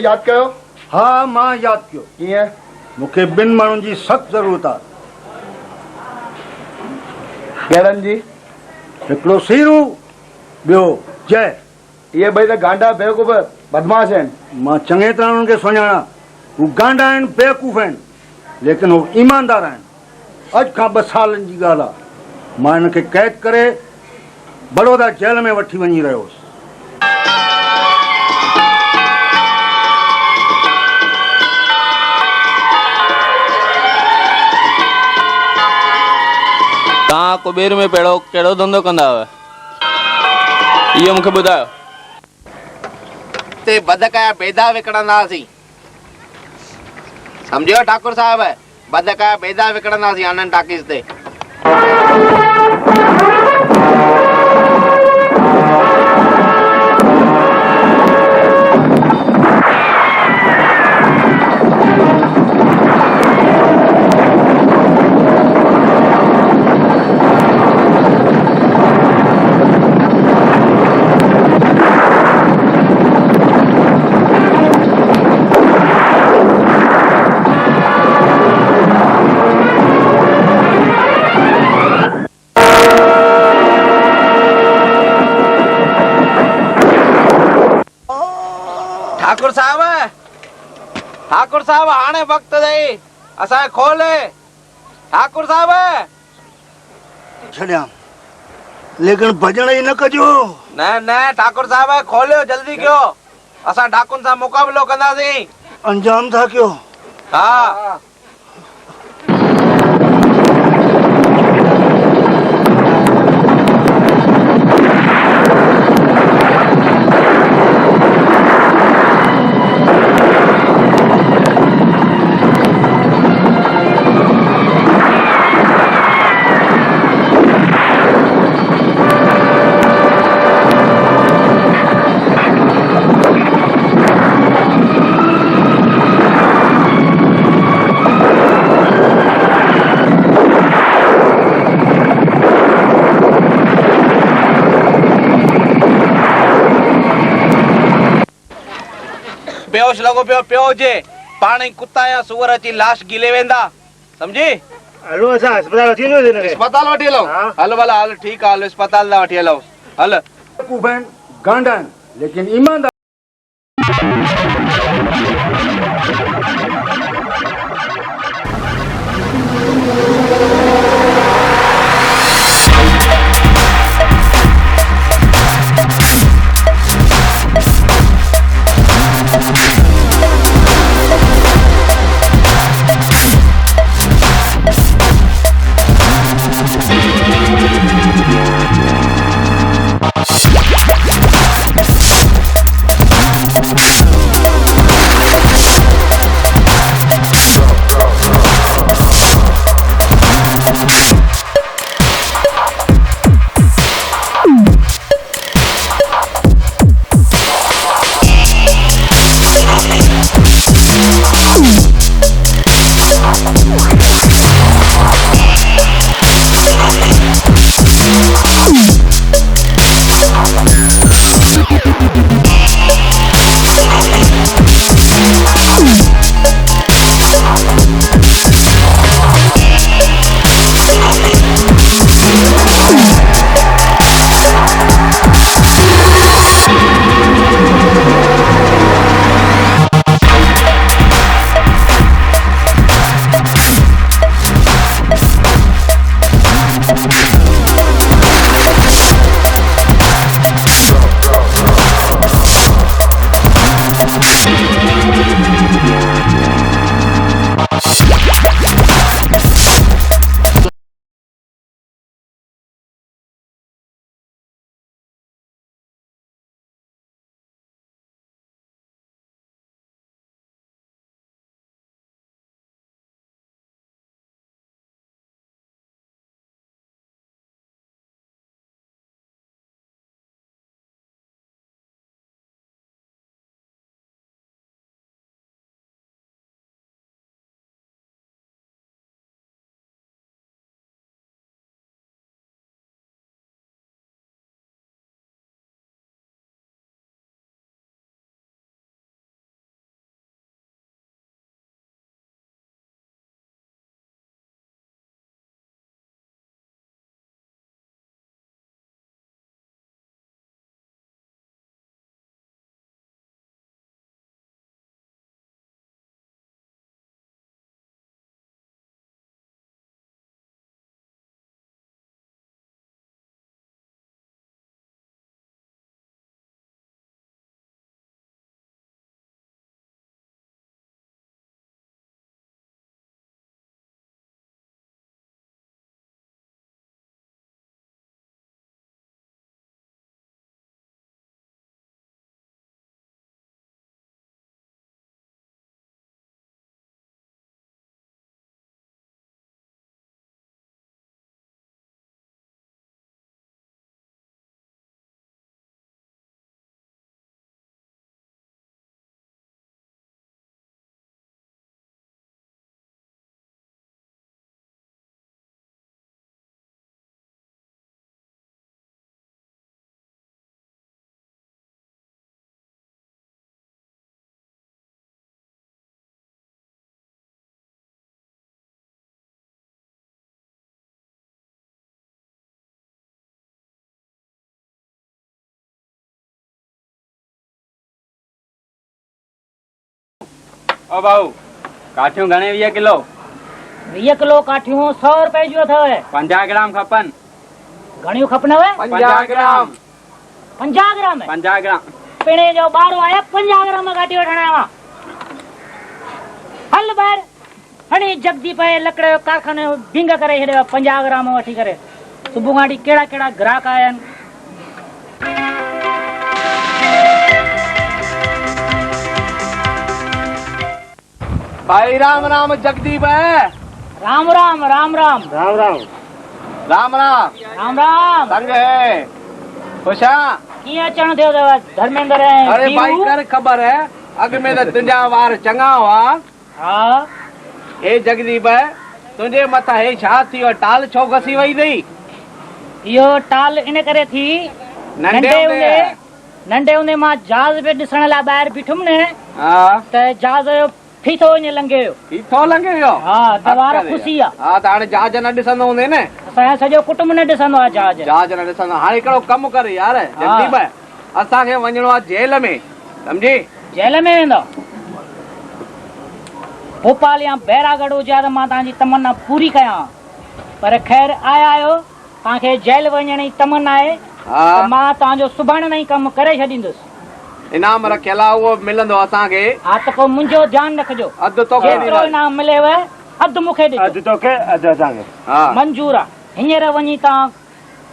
याद कयो? हाँ मां याद कयो। कीअं? मूंखे ॿिनि माण्हुनि जी सख़्त ज़रूरत आहे। कहिड़नि जी? हिकिड़ो सीरू, ॿियो जय। इहे ॿई त गांडा बेवकूफ़ बदमाश आहिनि। मां चङे तरह उन्हनि खे सुञाणा। हू गांडा आहिनि, बेवकूफ़ आहिनि, लेकिन हू ईमानदार आहिनि। अॼु खां 2 सालनि जी ॻाल्हि आहे, मां हिन खे क़ैद करे बड़ौदा जेल में वठी वञी रहियो हुउसि। तव्हां कुबेर में पहिरियों कहिड़ो धंधो कंदा हुआ? इहो मूंखे ॿुधायो। ते बदकाया बेदा विकिणंदासीं, सम्झो ठाकुर साहिब? बदकाया बेदा विकिणंदासीं आनंद टाकीज़ ते। ठाकुर साहब हाणे वक्त दई असा खोले। ठाकुर साहब छड़िया, लेकिन भजण ही न कजो। न न ठाकुर साहब खोलियो, जल्दी कयो। असा डाकुन सां मुकाबलो कंदासीं। अंजाम था कयो? हाँ। बेहोश लॻो पियो पियो हुजे, पाण ई कुत्ता या सूअर अची लाश गिले वेंदा, समझी? हलो असां अस्पताल वठी वञो हिनखे। अस्पताल वठी हलो? हल भला, हल ठीकु आहे, हल अस्पताल वठी हलो। हल बेवकूफ़ आहिनि, गांडा आहिनि, लेकिन ईमानदार। ओ भाऊ काठियूं घणे 20 किलो 20 किलो काठियूं 100 रुपए जो अथव 50 ग्राम खपन घणियूं खपनव 50 ग्राम 50 ग्राम 50 ग्राम पिणे जो ॿारो आया 50 ग्राम काठी वठणा आवा हल ॿाहिरि हणी जगदी पए लकड़ जो कारखाने भिंग करे छॾियो 50 ग्राम वठी करे सुबुह खां वठी कहिड़ा कहिड़ा ग्राहक आया आहिनि भाई राम राम जगदीप है। राम राम राम राम राम राम राम राम राम राम संग है खुशा। कीअं अचणु थियो अथव धर्मेंद्र ऐं अरे पीऊ? भाई कर खबर है अग में तो तुंहिंजा वार चङा हुआ। हा हे जगदीप तुंहिंजे मथां हे छा थी वियो टाल छो घसी वई अथई? इहो टाल इन करे थी नंढे हूंदे मां जहाज पे ॾिसण लाइ ॿाहिरि बीठुमि न हा त जहाज जो फीथो ईअं लंघे वियो थो लॻे वियो। हा त वार खुशी आहे हा त हाणे जहाज न ॾिसंदो हूंदे न असांजो सॼो कुटुंब न ॾिसंदो आहे जहाज जहाज न ॾिसंदो। हाणे हिकिड़ो कमु कर यार जगदीप असांखे वञिणो आहे जेल में सम्झी। जेल में वेंदो भोपाल या बैरागढ़ हुजे त मां तव्हांजी तमन्ना पूरी कयां पर ख़ैर आया आहियो तव्हांखे जेल वञण जी तमन्ना आहे त मां तव्हांजो सुभाणे ताईं कमु करे छॾींदुसि। इनाम रखियल आहे उहो मिलंदो असांखे। हा त पोइ मुंहिंजो ध्यानु रखिजो अधु तोखे जेतिरो इनाम मिलेव अधु मूंखे ॾिजो तोखे अधु असांखे। हा मंजूर आहे हींअर वञी तव्हां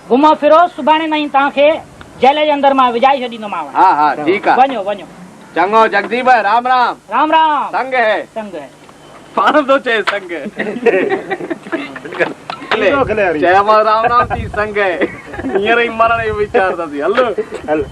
घुमो फिरो सुभाणे ताईं तव्हांखे जेल जे अंदरि मां विझाई छॾींदोमांव। हा हा ठीकु आहे वञो वञो चङो जगदीप राम राम राम राम संग है संग है पाण थो चए संग चयो राम राम थी संग है हींअर ई मरण जो वीचार अथसि हल हल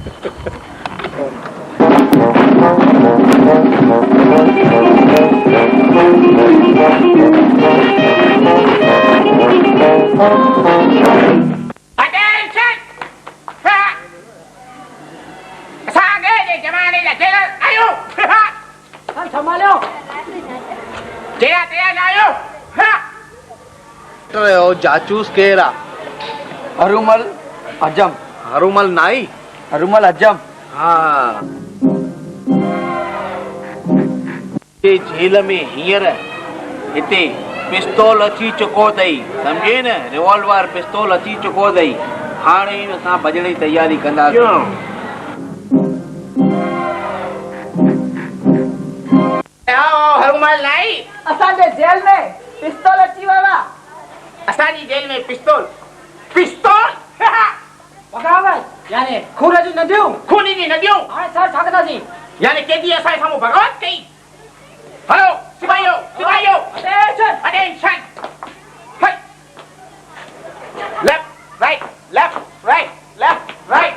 जाचूस केर आहे? हरुमल अजम हरूमल नाई हरुमल अजम हाँ ये जेल में हींअर हिते पिस्तौल अची चुको अथई सम्झे न रिवॉल्वर पिस्तौल अची चुको अथई हाणे असां भॼण जी तयारी कंदासीं। हरुमल नाई असांजे जेल में पिस्तौल अची वियो आहे। असांजी जेल में पिस्तौल पिस्तौल बगावत यानी खून जी नदियूं खून जी नदियूं हाणे छा ठाकंदासीं यानी केॾी असांजे साम्हूं बगावत कई। हलो सिपाहियो सिपाहियो attention left right left right left right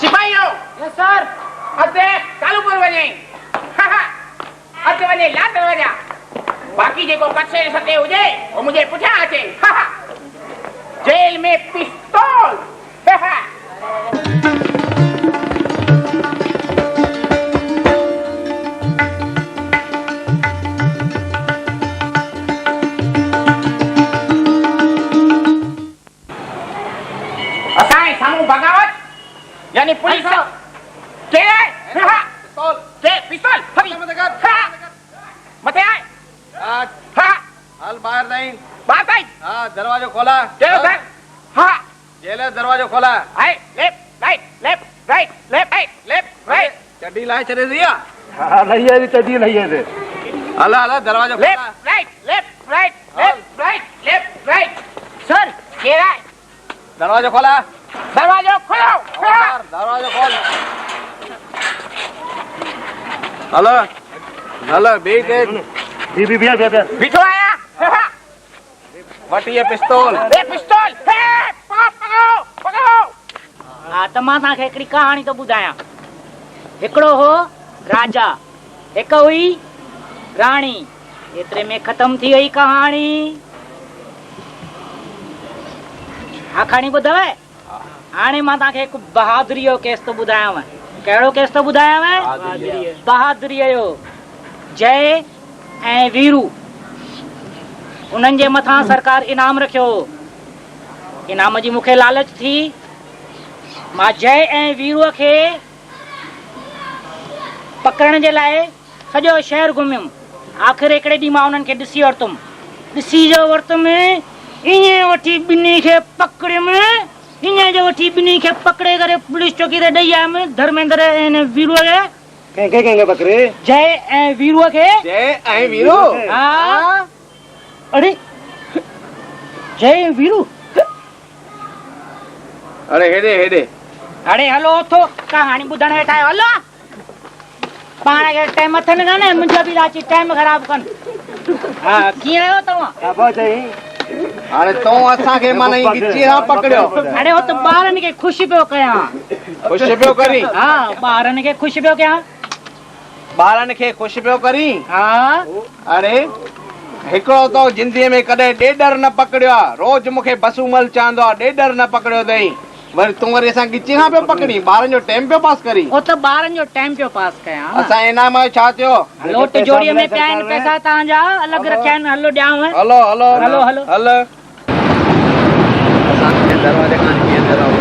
सिपाहियो यस सर अधे चालू पर वञे अधे वञे लात वञा बाक़ी जेको कच्चे सटे हुजे वो मुझे पुठियां अचे जेल में पिस्तौल असांजे साम्हूं बगावत यानी पुलिस के पिस्तौल के पिस्तौल मथे आए हल बाहर नहीं बात आई हाँ दरवाजो खोला चलो सर हाँ जेल दरवाजो खोला आए left right left right left right left right चड्डी लाए चले दिया हाँ लइए थी तजी लइए थे हल हल दरवाजो खोला left right left right left right left right sir ये है दरवाजो खोला दरवाजा खोलो दरवाजो खोल हलो हलो बीच भी भैया बिठो आया वटी ये पिस्तौल ए पिस्तौल हे पकड़ो पकड़ो हा त मां तव्हांखे हिकिड़ी कहाणी थो ॿुधायां। हिकिड़ो हो राजा हिकु हुई राणी एतिरे में ख़तम थी वई कहाणी। आखाणी ॿुधव हाणे मां तव्हांखे हिकु बहादुरी जो केस थो ॿुधायांव। कहिड़ो केस थो ॿुधायांव? बहादुरीअ जो। जय ऐं वीरू उन्हनि जे मथां सरकार इनाम रखियो। इनाम जी मूंखे लालच थी मां जय ऐं वीरूअ खे पकड़ण जे लाइ सॼो शहर घुमियुमि। आख़िर हिकिड़े ॾींहुं मां उन्हनि खे ॾिसी वरितुमि। ॾिसी जो वरितुमि ईअं वठी ॿिन्ही खे पकड़ियुमि। हीअं जो वठी ॿिन्ही खे पकड़े करे पुलिस चौकी ते ॾेई आयुमि। धर्मेंद्र ऐं वीरूअ खे कंहिंखे पकड़े? जय ऐं वीरूअ खे। जय ऐं वीरू हा अरे जय वीरू। अरे हेॾे हेॾे अरे हलो उथो कहाणी ॿुधण वेठा आहियो। हलो पाण खे टाइम अथनि कान मुंहिंजो बि अची टाइम ख़राब कनि। हा कीअं आहियो तव्हां? हाणे तूं असांखे माना ई गिची सां पकड़ियो। अरे हो त ॿारनि खे ख़ुशि पियो कयां। ख़ुशि पियो करी? हा ॿारनि खे ख़ुशि पियो कयां। ॿारनि खे ख़ुशि पियो करी? हा अरे हिकिड़ो तो जिंदगीअ में कॾहिं ॾेडर न पकड़ियो आहे। रोज मूंखे बसूमल चवंदो आहे ॾेडर न पकड़ियो अथई। वरी तूं वरी असां गिची खां पियो पकड़ी ॿारनि जो टाइम पियो पास करी। हो त ॿारनि जो टाइम पियो पास कयां। असां इनाम जो छा थियो? लोट जोड़ीअ में पिया आहिनि पैसा तव्हांजा अलॻि रखिया आहिनि। हलो ॾियांव। हलो हलो हलो हलो हल असांखे दरवाजे खां कीअं दरवाजे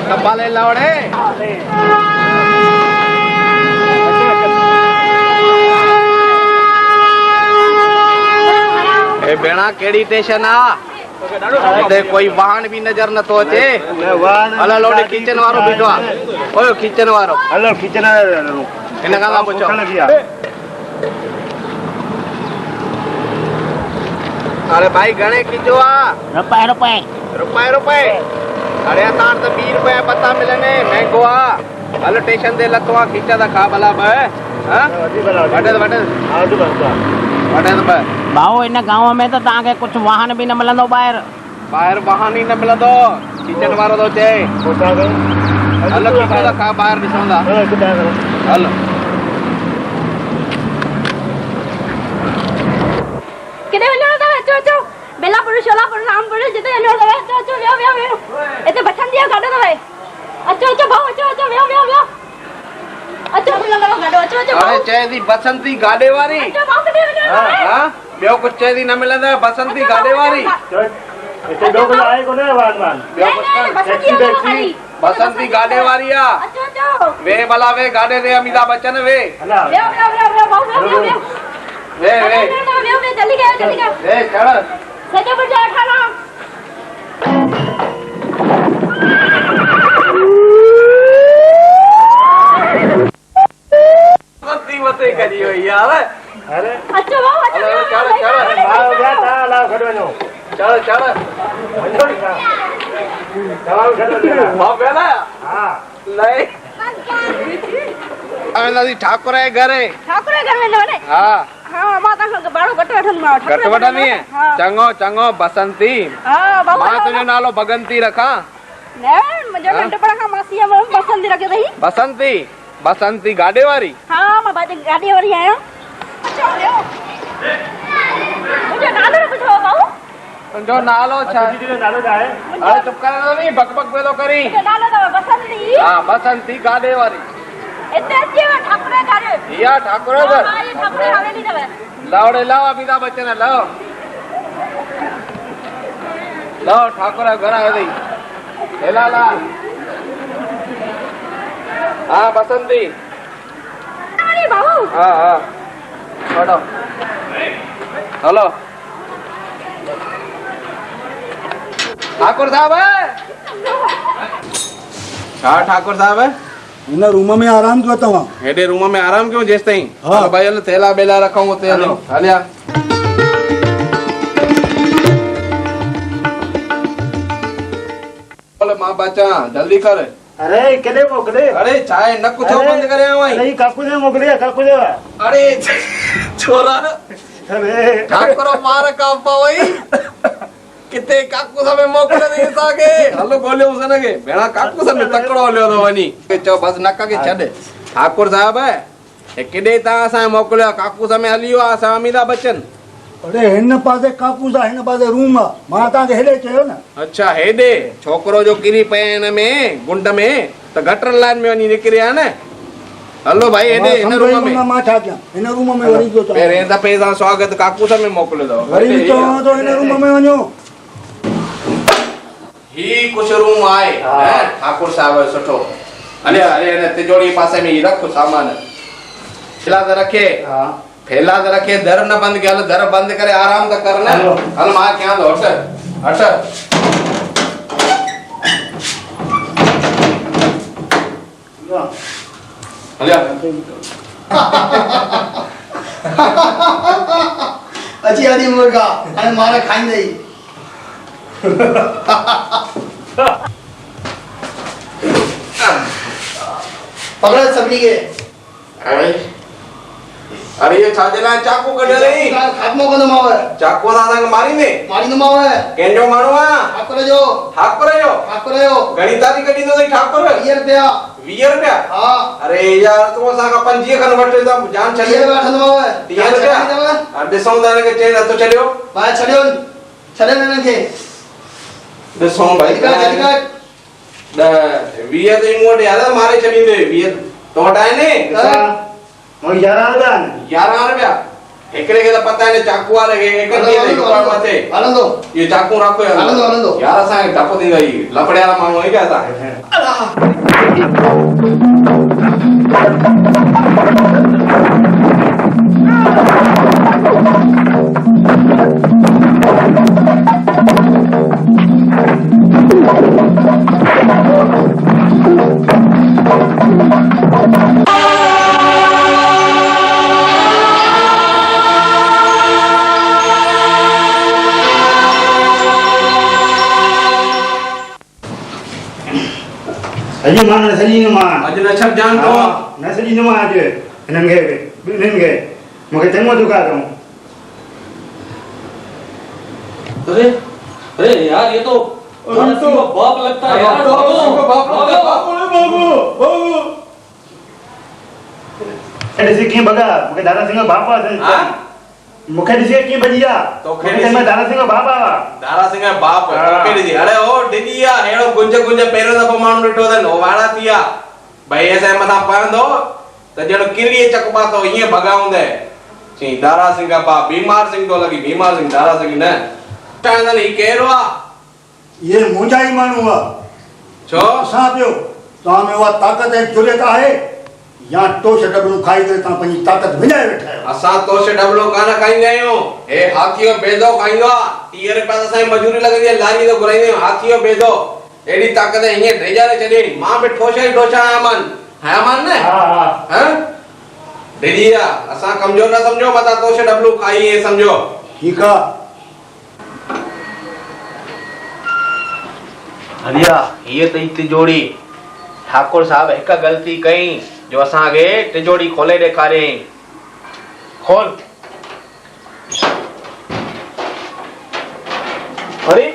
संभाले लावड़े। ए भेणा केड़ी स्टेशन आ? हिते कोई वाहन भी नजर न तो अचे। हलो लोडे किचन वारो बीठो आ। ओयो किचन वारो। हलो किचन इन गाला पूछो। अरे भाई घणे किचो आ? रुपए रुपए रुपए रुपए। अरे असां त 20 रुपए पता मिलने महंगो आ। हल स्टेशन ते लथो आ खीचा दा खा भला बे। हां वडे वडे हां तो वडे तो भाऊ इन गांव में तो ताके कुछ वाहन भी न मिलंदो बाहर। बाहर वाहन ही न मिलंदो। किचन वारो तो चे हल खीचा दा खा बाहर दिसंदा। हल किथे वञो था? अचो अचो बेलापुर शोलापुर रामपुर जिते वञो था। अचो अचो वियो वियो वियो हिते बठंदी आहे गाॾो अथव। अचो अचो भाऊ अचो अचो वियो वियो वियो अचो लॻो गाॾो। अचो अचो अरे चए थी बसंती गाॾे वारी। अचो भाऊ किथे वञो था? हां ॿियो कुछ चए थी न मिलंदा बसंती गाॾे वारी। हिते ॿियो कोई आहे कोने वाहन ॿियो कुछ बसंती गाॾे वारी आ। अचो अचो वे भला वे गाॾे ते अमिताभ बच्चन वे। वियो वियो वियो वियो भाऊ वियो वियो वे वे वियो वियो जल्दी कयो ए चढ़ सजो बजा ठाणा। बसंती वते करी हुई यार। अरे अचो भाऊ अचो चढ़ चढ़ मां गया था ला खड़ वञो। चढ़ चढ़ वञो दवाई खड़ मां बेला। हां नहीं अमेंदी ठाकुर है घर है। ठाकुर घर में ने। हां हां मां ता बाड़ो घट वठन मां घट वठनी है। चंगो चंगो बसंती। हां बाबा मां तुझो नालो भगंती रखा। ने मुझे नंढपण खां मासी में बसंती रखे थई। बसंती बसंती गाॾे वारी। हां मां गाॾी वारी आहियां। अच्छा वियो मुझे नालो न पुछो बाबू। तुझो नालो छा? दीदी जो नालो छा है? अरे चुप कर नहीं बक बक वेलो करी। मुझे नालो तो बसंती। हां बसंती गाॾे वारी। इते अची ठाकुर घर। या ठाकुर घर। हां ये ठाकुर हवेली दवे। लावड़े लाओ अमिताभ बच्चन लाओ। लाओ ठाकुर घर आए दई। हेला ला। हां बसंती। अरे बाबू। हां हां छोड़ो हेलो ठाकुर साहब है। हाँ ठाकुर साहब है। इन रूम में आराम कयो तव्हां। हेडे रूम में आराम क्यों जेस ताईं? हाँ। भाई हल थैला बेला रखूं उते हलो हलिया। बोले मां बचा जल्दी कर। अरे केॾे मोकिले? अरे चाय न कुछ बंद करे आयो आई। अरे काकू ने मोकिले काकू ने। अरे छोरा अरे ठाकुर मार का पवई किते काकू समय मोकिले दे ताके। हलो गोलियो उसने के भेणा काकू समय तकड़ो लियो तो वनी चो बस नका के छॾ। ठाकुर साहब हे केॾे तव्हां असांखे मोकिलियो आहे? काकू समय हली वियो आहे असां अमिताभ बच्चन। अरे हिन पासे काकूस आहे, हिन पासे रूम आहे, मां तव्हांखे हेॾे चयो न। अच्छा हेॾे छोकिरो जो किरी पए हिन में गुंड में त गटर लाइन में वञी निकिरिया न। हलो भाई हेॾे हिन रूम में। मां छा कयां? हिन रूम में वरी जो पहिरें दफ़े सां स्वागत काकू में मोकिलियो अथव। वरी चवां थो हिन रूम में वञो। ही कुछ रूम आहे ठाकुर साहब जो सुठो। हले हले हिन तिजोरी पासे में ही रख सामान। थैला त रखे, थैला त रखे, दर न बंद कयल, दर बंद करे आराम त कर न। हल मां कयां थो, हट हट। हलिया अची हली मुर्गा हाणे मार खाईंदई। पकड़ सभिनी खे। अरे ये छा जे लाइ चाकू कढियो अथई? खात्मो कंदोमांव। चाकू सां असांखे मारींदे? मारींदोमांव। कंहिंजो माण्हू आहे? ठाकुर जो। ठाकुर जो? ठाकुर जो। घणी तारीख़ ॾींदो अथई ठाकुर? 20 रुपया। 20 रुपया? हा। अरे यार तूं असांखां 50 खनि वठ त जान छॾे। 30 रुपया वठंदोमांव। 30 रुपया? हाणे ॾिसूं था हिनखे चई नथो छॾियो। भाई छॾियो हिननि खे। ॾिसूं भाई। जल्दी कर। 20 त मूं वटि यार मारे छॾींदे। 20 तो वटि आहिनि? 11 रुपया। 11 रुपया? हिकिड़े खे त पता आहे चाकू वारे खे हिकु ॾींहं ते हिकु मथे हलंदो। इहो चाकू रखो यार। हलंदो हलंदो। यार असांखे डपु थींदो ई लफड़े वारा माण्हू आहियूं क्या असां? अॼु मां न सॼींदोमांइ। अॼु न छॾ जान तो न सॼींदोमांइ अॼु हिननि खे ॿिन्हिनि खे। मूंखे चङो दुख आहे। अरे अरे यार ये तो दादा सिंह का बाप लगता है यार। ॾिसी कीअं भॻा, मूंखे दादा सिंह जो बाप आहे। मूंखे ॾिसी कीअं भॼी आहे। तोखे मैं दादा सिंह जो बाप आहे। दारा सिंह जो बाप तोखे ॾिसी। अरे ओ डिॼी आहे अहिड़ो गुंज गुंज पहिरियों दफ़ो माण्हू ॾिठो अथनि हो वाड़ा थी विया भई असांजे मथां पवंदो त ॼण किरीअ चकबा थो ईअं भॻाऊंदे। चई दारा सिंह जो बाप बीमार सिंह थो लॻी। बीमार सिंह दारा सिंह न। चवंदनि ही केरु आहे? ये मुंहिंजा ई माण्हू आहे। छो? असां पियो तव्हां में उहा ताक़त ऐं जुरियत आहे या टोश डबलू खाई करे तव्हां पंहिंजी ताक़त विञाए वेठा आहियो? असां तोश डबलो कान खाईंदा आहियूं। हे हाथी जो बेदो खाईंदो आहे। 30 रुपया त असांजी मजूरी लॻंदी आहे। लारी तो घुराईंदा आहियूं। हाथी जो बेदो एॾी ताक़त हीअं ड्रेजारे छॾे। मां बि ठोशा ई ठोशा आया मान न। हा दीदी असां कमजोर न समझो मता तोश डबलू खाई है समझो। ठीक है हलिया ये तई तिजोरी ठाकुर साहब एक गलती कई जो असांखे तिजोरी खोले ॾेखारे। खोल। अरे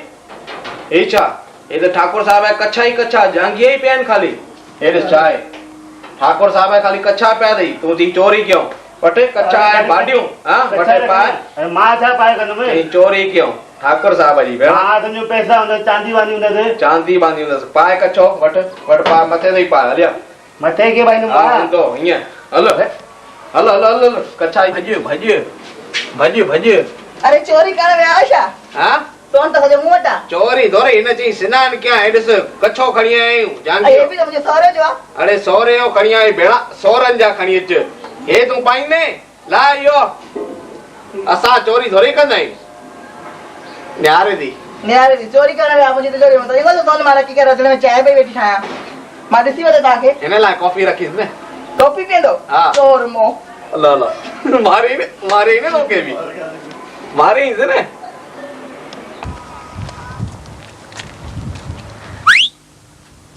ए छा ये तो ठाकुर साहब है कच्छा ही कच्छा जांगिया ही पिया खाली। ए ॾिस छा आहे ठाकुर साहब है खाली कच्छा पिया अथई। तूं थी चोरी कयो वठे कच्छा है भाडियूं। हां वठे पाए मां छा पाए कंदुमि? चोरी कयो ठाकुर साहब जी भेण। हां तुंहिंजो पैसा हूंदा चांदी बांधी हूंदसि। चांदी बांधी हूंदसि पाए कच्छो वठ वठ पा मथे ते पाए। हलिया मथे के भाई हां तो हीअं हलो हलो हलो हलो कच्छा भज भज भज भज। अरे चोरी कर विया छा? हां तोन तो सॼो मूं वटा चोरी थोरे हिन चई सनान कयां। हे ॾिस कच्छो खणी आयूं जांगी। ये भी तो मुझे सौरे जो। अरे सौरे जो खणी आई भेणा सौरन जा खणी अच। हे तूं पाईंदे ला इहो असां चोरी थोरी कंदा आहियूं। न्यारे दी न्यारे दी चोरी कर विया मुझे तो चोरी मत इहो तो तोन मारा की कर रजने में चाय पे बैठी ठाया। मां ॾिसी वठे ताके हिन लाइ कॉफी रखीस न। टोपी पींदो हां चोर मो अल्लाह अल्लाह मारे ने लोके भी मारे इस ने।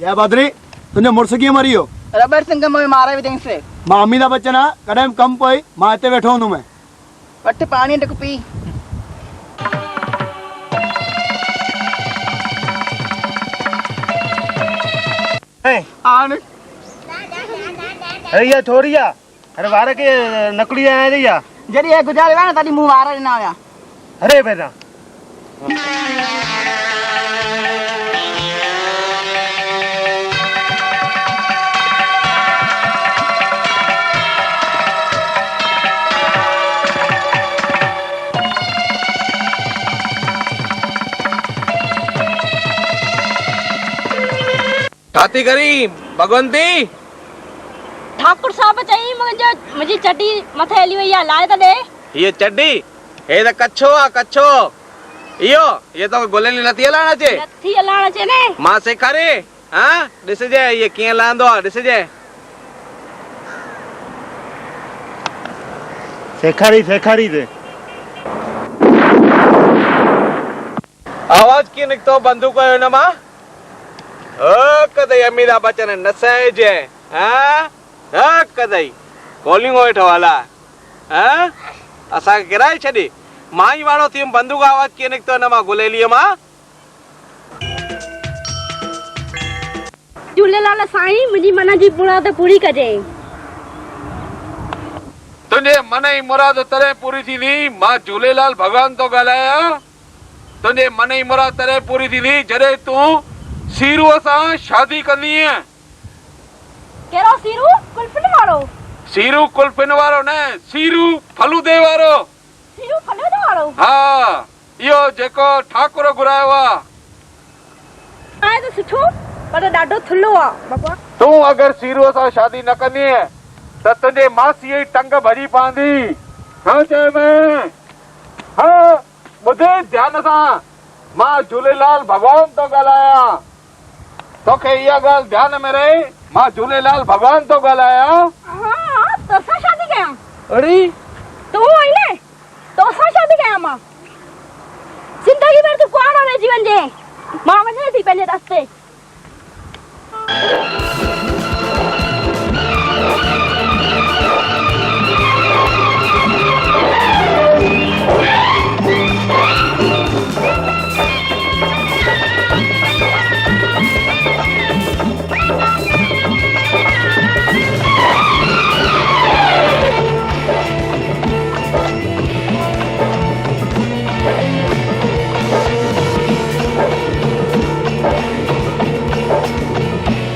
जय बद्री तुंहिंजो मुड़ुस कीअं मरी वियो? रबर सिंह में मारे विधई से। मां अमिताभ बच्चन आहियां कॾहिं बि कमु पई मां हिते वेठो हूंदुमि। वठ पानी टक पी। आन अरे ये छोरी आ अरे वारे के नकली आया दिया जड़ी ये गुजारे ना तारी मुंह वारा ना आया अरे बेटा छाती करी भगवंती ठाकुर साहब चाहिए मुझे चड्डी मथे हली हुई है लाए तो दे ये चड्डी हे तो कच्छो आ कच्छो इयो ये तो गोलेली नथी हलाणा चे नथी हलाणा चे ने मां सेखारे हां ॾिसजे ये कीअं लांदो आहे ॾिसजे सेखारी दे आवाज कीअं निकितो बंदूक जो हिन मां कदई अमीताभ बच्चन नसाइजे हां कदई गोलियूं वेठो हला हां असांखे किराए छॾी मां ई वाड़ो थी बंदूक आवाज कीअं निकितो हिन मां गुलेलीअ मां झूलेलाल साईं मुंहिंजी मन जी मुराद पूरी कजे तुंहिंजे मन जी मुराद तॾहिं पूरी थींदी मां झूलेलाल भॻवान थो ॻाल्हायां तुंहिंजे मन जी मुराद तॾहिं पूरी थींदी जॾहिं तूं सीरूअ सां शादी कंदीअ कहिड़ो सीरू कुल्फिन वारो सीरू कुल्फिन वारो न सीरू फलूदे वारो सीरू फलूदे वारो हा इहो जेको ठाकुर घुरायो आहे आहे त सुठो पर ॾाढो थुल्हो आहे बाबा तूं अगरि सीरूअ सां शादी न कंदीअ त तुंहिंजे मासीअ जी टंग भॼी पवंदी हा चइमें हा ॿुधे ध्यान सां मां झूलेलाल भॻवान थो ॻाल्हायां तोखे इहा ॻाल्हि ध्यान में रहे मां झूलेलाल भॻवान थो ॻाल्हायां हां तोसां शादी कयां अड़ी तूं आई ने तोसां शादी कयां मां जिंदगी भर तूं कुआरो रहिजी वञे मां वञे थी पंहिंजे रस्ते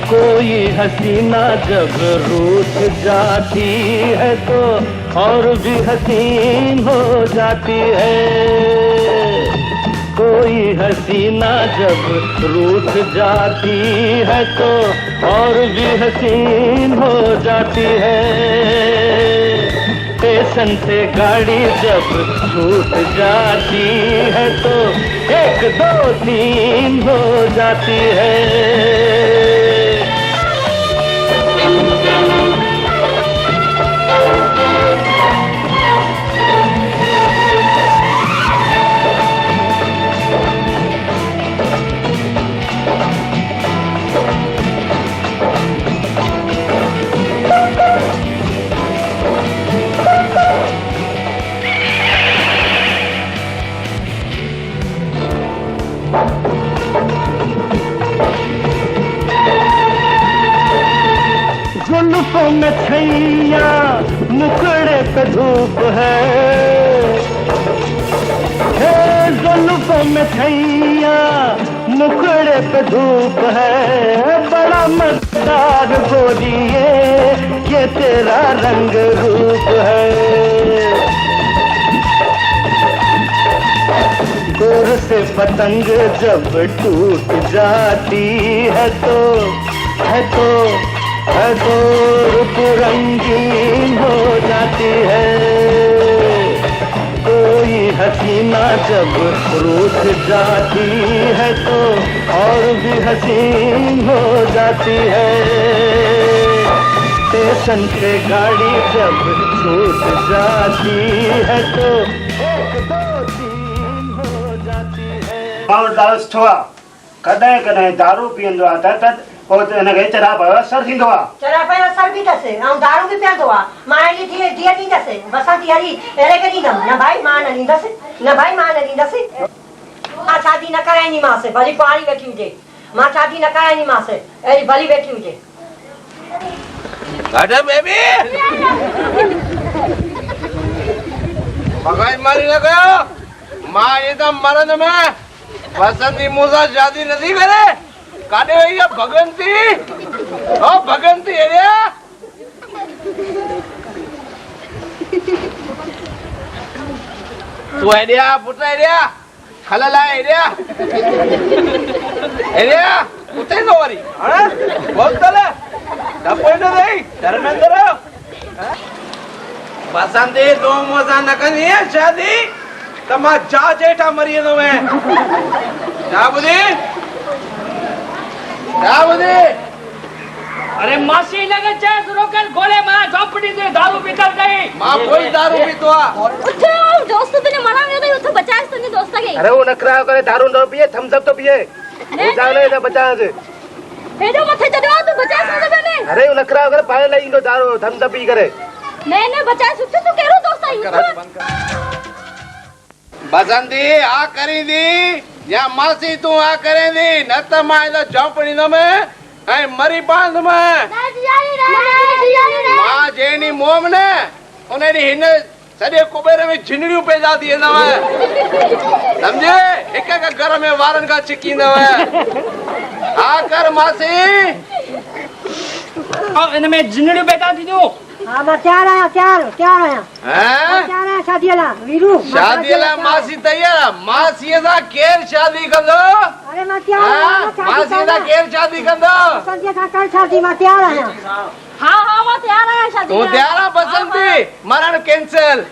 कोई हसीना जब रूठ जाती है तो और भी हसीन हो जाती है कोई हसीना जब रूठ जाती है तो और भी हसीन हो जाती है स्टेशन से गाड़ी जब छूट जाती है तो 1 2 3 हो जाती है जुल्फों में छैया मुखड़े पे धूप है जुल्फों में छैया मुखड़े पे धूप है बड़ा मजेदार गोरी ये तेरा रंग रूप है गोर से पतंग जब टूट जाती है तो रूप रंगीन हो जाती है कोई हसीना जब रूठ जाती है तो और भी हसीन हो जाती है स्टेशन पे गाड़ी जब छूट जाती है तो 1 2 3 हो जाती है माण्हू ॾाढो सुठो आहे कॾहिं कॾहिं दारू पीअंदो आहे त पोइ हिनखे चढ़ाप जो असरु थींदो आहे चढ़ाप जो असरु बि अथसि ऐं दारू बि पीअंदो आहे मां हिन धीअ ॾींदसि बसंती हरी अहिड़े खे ॾींदमि न भाई मां न ॾींदसि न भाई मां न ॾींदसि मां शादी न कराईंदीमांसि भली पाणी वेठी हुजे मां शादी न कराईंदीमांसि अहिड़ी भली वेठी हुजे अरे बेबी मकान मारी न गयो मां ये तो मरद में बसंती मुसा शादी नहीं करे काटे ये भगंती ओ भगंती एरिया तू एरिया पुत्र एरिया खलला एरिया एरिया उते तो वरी हां बहुत चले डपोइनो देई धर्मेंद्र बसंती दो मोसा न कनी है शादी तमा जा जेठा मरी नो मैं जा बुदी अरे मासी लगे चाहे रोकन गोले मां झोपड़ी से दारू पीकर गई मां कोई दारू पीतो आ उठे दोस्त ने मना नहीं तो उठे बचाए तने दोस्त के अरे वो नखरा करे दारू न पिए थम्स अप तो पिए वो जाने ना बचा से हे जो मथे चढ़वा तू बचाए सुन बने अरे वो नखरा करे पाए लई नो दारू थम्स अप पी करे मैंने बचाए सुन तू केरो दोस्त आई बसंती आ करी दी या मासी तू आ करे दी न त मां द झोपड़ी न में ऐ मरी बांध में मां जेनी मोम ने उन्हें हिन सॼे कुबेरे में झिनड़ियूं पैदा थी वेंदव सम्झे हिक हिक घर में वारनि खां छिकींदव हा कर मासी इन में जिनड़ियूं पैदा थी थियूं हां मां तैयार आहियां तैयार हैं तैयार आहियां शादीअ लाइ वीरू शादीअ लाइ मासी तयार मासीअ सां केरु शादी कंदो अरे मां तैयार आहियां मासीअ सां केरु शादी कंदो संजय सां कर शादी मां तैयार आहियां हां हां मां तैयार आहियां शादी तू तयार आहे बसंती मरण कैंसिल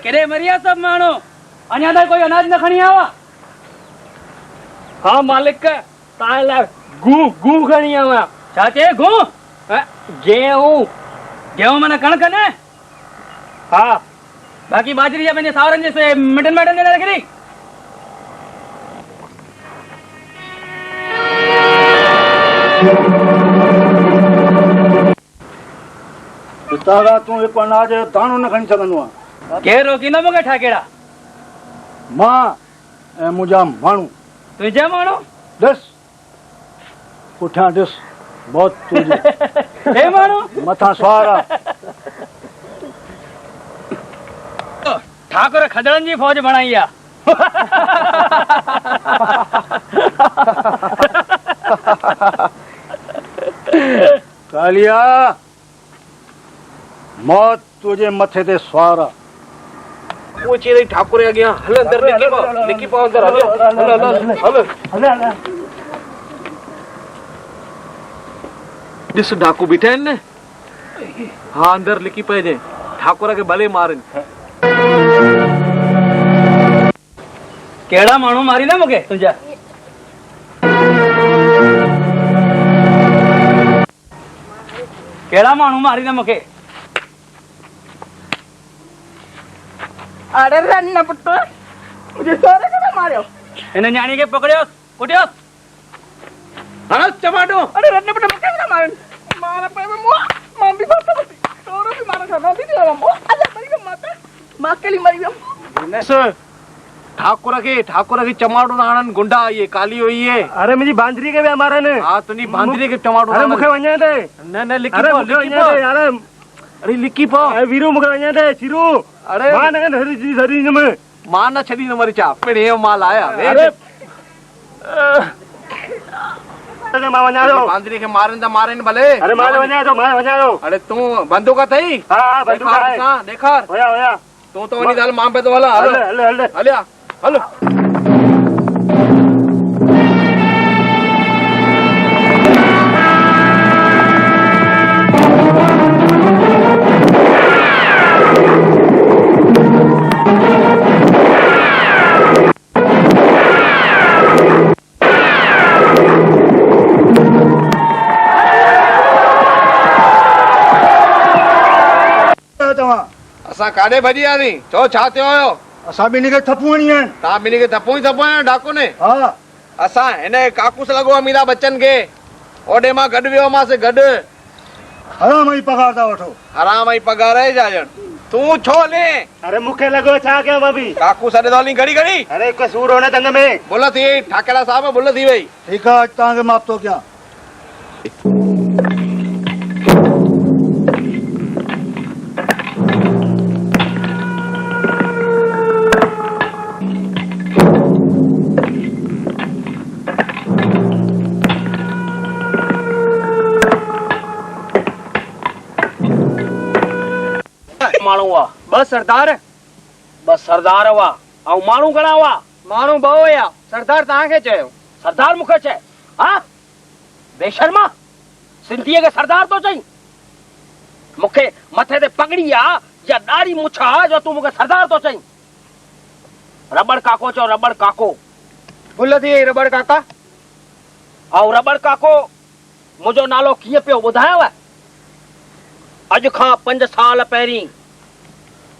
केरे मरिया सब मानो अन्या दा कोई अनाज न खणी आवा हां मालिक ताला गू गू खणी आवा चाचे गू गेहूं माने कणक ने हां बाकी बाजरी या मैंने सावरन जैसे मिटन मिटन ने रखी पितारा तू एक अनाज दाणो न खणी सघंदो आहे के रोकी न मूंखे ठाकेड़ा मां ऐं मुंहिंजा माण्हू तुंहिंजा माण्हू ॾिस पुठियां ॾिस बहुत तुंहिंजी हे माण्हू मथां सवार आहे ठाकुर खदड़नि जी फौज बणाई आहे कालिया मौत तुझे मथे ते सवार आहे वो चीज ठाकुर अॻियां हल अंदर लिकी पाओ अंदर हल ॾिस डाकू बीठा आहिनि न हा अंदर लिकी पइजे ठाकुर खे भले मारनि कहिड़ा माण्हू मारी न मूंखे तुंहिंजा कहिड़ा माण्हू मारी न मूंखे अरे रन पुट मुझे सोरे को मारियो हिन न्याणी खे पकड़ियोसि कुटियोसि हणस टमाटो अरे रन पुट मुझे ना मारन मार पे मां भी बात सोरे भी मार था भी दिया मो अल्लाह मरी माता मां केली मरी ठाकुर खे टमाटो न हणनि गुंडा ये काली हुई है अरे मुंहिंजी बांदरी खे बि मारनि हाँ तुंहिंजी बांदरी खे टमाटो अरे मूंखे वञे दे न लिकी अरे पाओ मूंखे वञे दे यार अरे लिकी पाओ वीरू मूंखे वञे दे चिरू अरे मां न सरी में मां न छॾी न मरी चा पिण हे माल आया अरे मां वञा थो बांदरी खे मारनि त मारनि भले अरे मां वञा थो अरे तूं बंदूक अथई हा बंदूक आहे ॾेखार होया तूं त वञी दाल मां पे तो हला हलिया हलो तव्हां? असां काॾे भॼी वियासीं? चओ छा थियो हुयो? असां ॿिन्ही खे थपूं हणी आहिनि। तव्हां ॿिन्ही खे थप्पू ई थप्पू आहियो डाकू ने? हा, असां हिन काकूस लॻो अमीरा बच्चन खे, ओॾे मां गॾु वियोमांसि गॾु। हराम ई पगार था वठो। हराम ई पगार आहे जा ॼण। तूं छो ले? अरे मूंखे लॻो छा कयां भाभी? काकू सॾे थो हली घड़ी घड़ी। अरे कसूर हुन दंग में। भुल थी वई, ठाकेड़ा साहब भुल थी वई। ठीकु आहे, अॼु तव्हांखे माफ़ थो कयां। माण्हू हुआ बस सरदार हुआ ऐं माण्हू घणा हुआ? माण्हू बहु हुया, सरदार तव्हांखे चयो। सरदार मूंखे चए? हा बेशर्मा, सिंधीअ खे सरदार तो चई? मूंखे मथे ते पगड़ी आ या ॾाढ़ी मुछ आ जो तूं मूंखे सरदार तो चई? रबड़ काको चओ, रबड़ काको। भुल थी वई रबड़ काका। ऐं रबड़ काको मुंहिंजो नालो कीअं पियो ॿुधायांव? अॼु खां 5 साल पहिरीं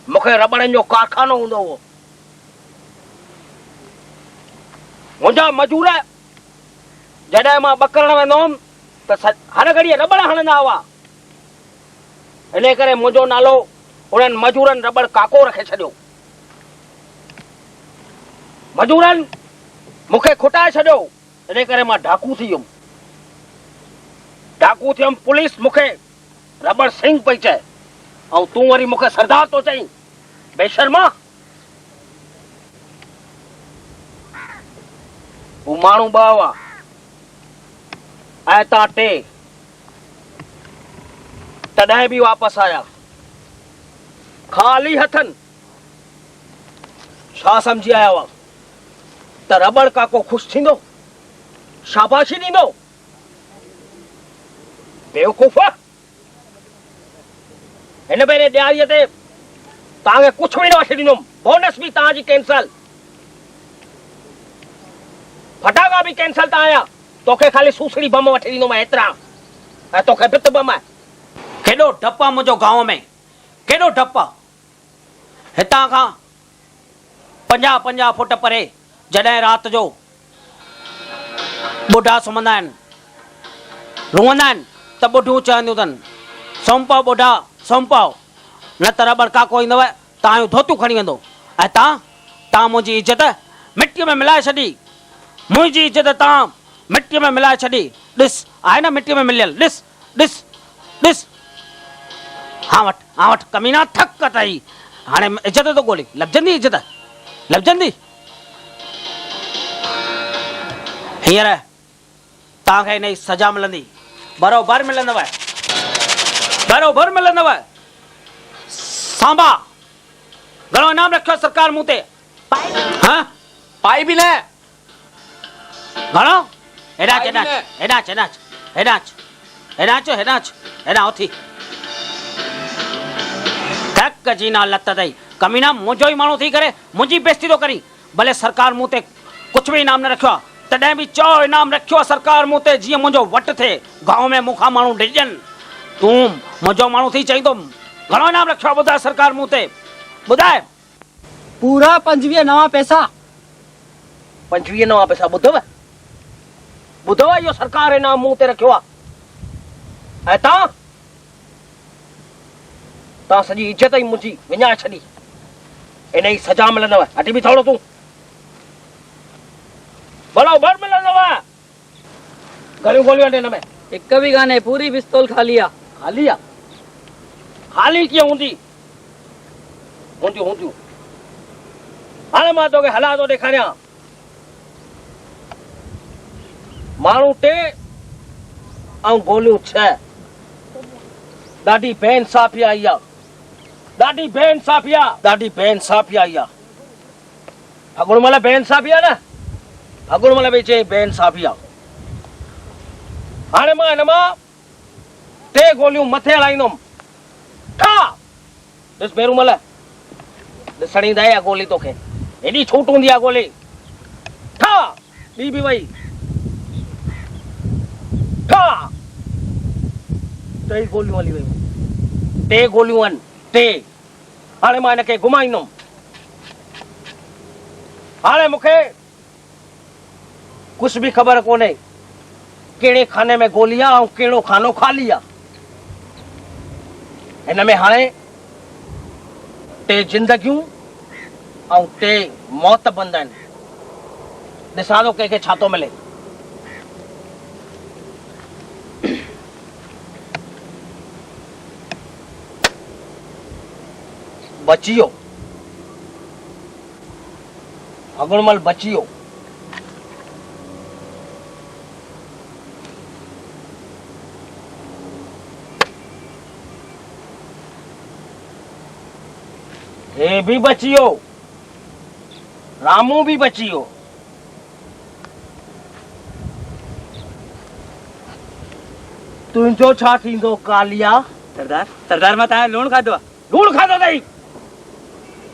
मूंखे रबड़नि जो कारखानो हूंदो हो। मुंहिंजा मजूर जॾहिं मां ॿकरण वेंदो हुअमि त हर घड़ीअ रबड़ हणंदा हुआ। इन करे मुंहिंजो नालो उन्हनि मजूरनि रबड़ काको रखे छॾियो। मजूरनि मूंखे खुटाए छॾियो, इन करे मां डाकू थी वियुमि। पुलिस मूंखे रबड़ सिंह पई चए ऐं तूं वरी मूंखे सरदार तो चई? बेशर्मा, हू माण्हू 2 हुआ ऐं तव्हां 3। तॾहिं बि वापसि आया ख़ाली हथनि। छा सम्झी आया हुआ त रबड़ काको ख़ुशि थींदो, शाबाशी ॾींदो? बेवकूफ़, हिन भेरे ॾियारीअ ते तव्हांखे कुझु बि न वठी ॾींदुमि। बोनस बि तव्हांजी कैंसल, फटाका बि कैंसल। तव्हां तोखे खाली सूसड़ी बम वठी ॾींदुमि एतिरा, ऐं तोखे बित बम आहे। केॾो डपु आहे मुंहिंजो गांव में, केॾो डपु आहे। हितां खां 50-50 फुट परे जॾहिं राति जो ॿुढा सुम्हंदा आहिनि, रुअंदा आहिनि, त ॿुढियूं चवंदियूं अथनि सुम्ह पओ ॿुढा, सुम्ह पओ, न त रबड़ काको ईंदव तव्हांजूं धोतियूं खणी वेंदो। ऐं तव्हां मुंहिंजी इज़त मिटीअ में मिलाए छॾी। मुंहिंजी इज़त तव्हां मिटीअ में मिलाए छॾी। ॾिस, आहे न मिटीअ में मिलियल, ॾिस ॾिस ॾिस। हा वटि कमीना थक अथई। हाणे इज़त थो ॻोल्हे, लभजंदी इज़त, लभजंदी? हींअर तव्हांखे हिन जी सज़ा मिलंदी, बरोबरि मिलंदव, बरोबरि मिलंदव। सांबा, घणो इनाम रखियो सरकार मूं ते? हाँ, पाई बि न। घणो? हेॾां उथी धक जी ना लत अथई। कमीना मुंहिंजो ई माण्हू थी करे मुंहिंजी बेइज़ती थो करी। भले सरकार मूं ते कुझु बि इनाम न रखियो आहे, तॾहिं बि चओ इनाम रखियो आहे सरकार मूं ते, जीअं मुंहिंजो वटि थिए, गांव में मूंखां माण्हू डिॼनि। तूं मुंहिंजो माण्हू थी चईंदो घणो इनाम रखियो आहे? ॿुधाए सरकार मूं ते, ॿुधाए। पूरा 25 नवां पैसा। 25 नवां पैसा? ॿुधव इहो सरकार इनाम मूं ते रखियो आहे। ऐं तव्हां सॼी इज़त ई मुंहिंजी विञाए छॾी। इन जी सज़ा मिलंदव। हटी बि थोरो तूं, बराबरि मिलंदव। घणियूं गोलियूं आहिनि हिन में? हिकु बि कान्हे, पूरी पिस्तौल खाली आहे। खाली आहे? खाली कीअं हूंदी? हूंदियूं। हाणे मां तोखे हला थो ॾेखारियां। माण्हू 3 ऐं गोलियूं 6। ॾाढी बेइंसाफ़ी आई आहे, ॾाढी बेइंसाफ़ी आई आहे। फगुण महिल बेइंसाफ़ी आहे न, फगुण महिल बि चई बेइंसाफ़ी आहे। हाणे मां हिन मां 3 गोलियूं मथे हलाईंदुमि। ठा ॾिस बेरूमल, ॾिसण ईंदा आहे गोली तोखे? हेॾी छूट हूंदी आहे गोली? ठा ॿी बि वई, ठा 3 गोलियूं हली वयूं। 3 गोलियूं आहिनि, हिते हाणे मां हिनखे घुमाईंदुमि। हाणे मूंखे कुछ भी ख़बर कोन्हे कहिड़े खाने में गोली आहे ऐं कहिड़ो खानो ख़ाली आहे। हिन में हाणे 3 जिंदगियूं ऐं 3 मौत बंद आहिनि। ॾिसां थो कंहिंखे छा थो मिले। बची वियो, हगुणमल बची वियो। हे भी बची वियो, रामू भी बची वियो। तुंहिंजो छा थींदो कालिया? सरदार सरदार मां तव्हां लूण खाधो आहे। लूण खाधो अथई?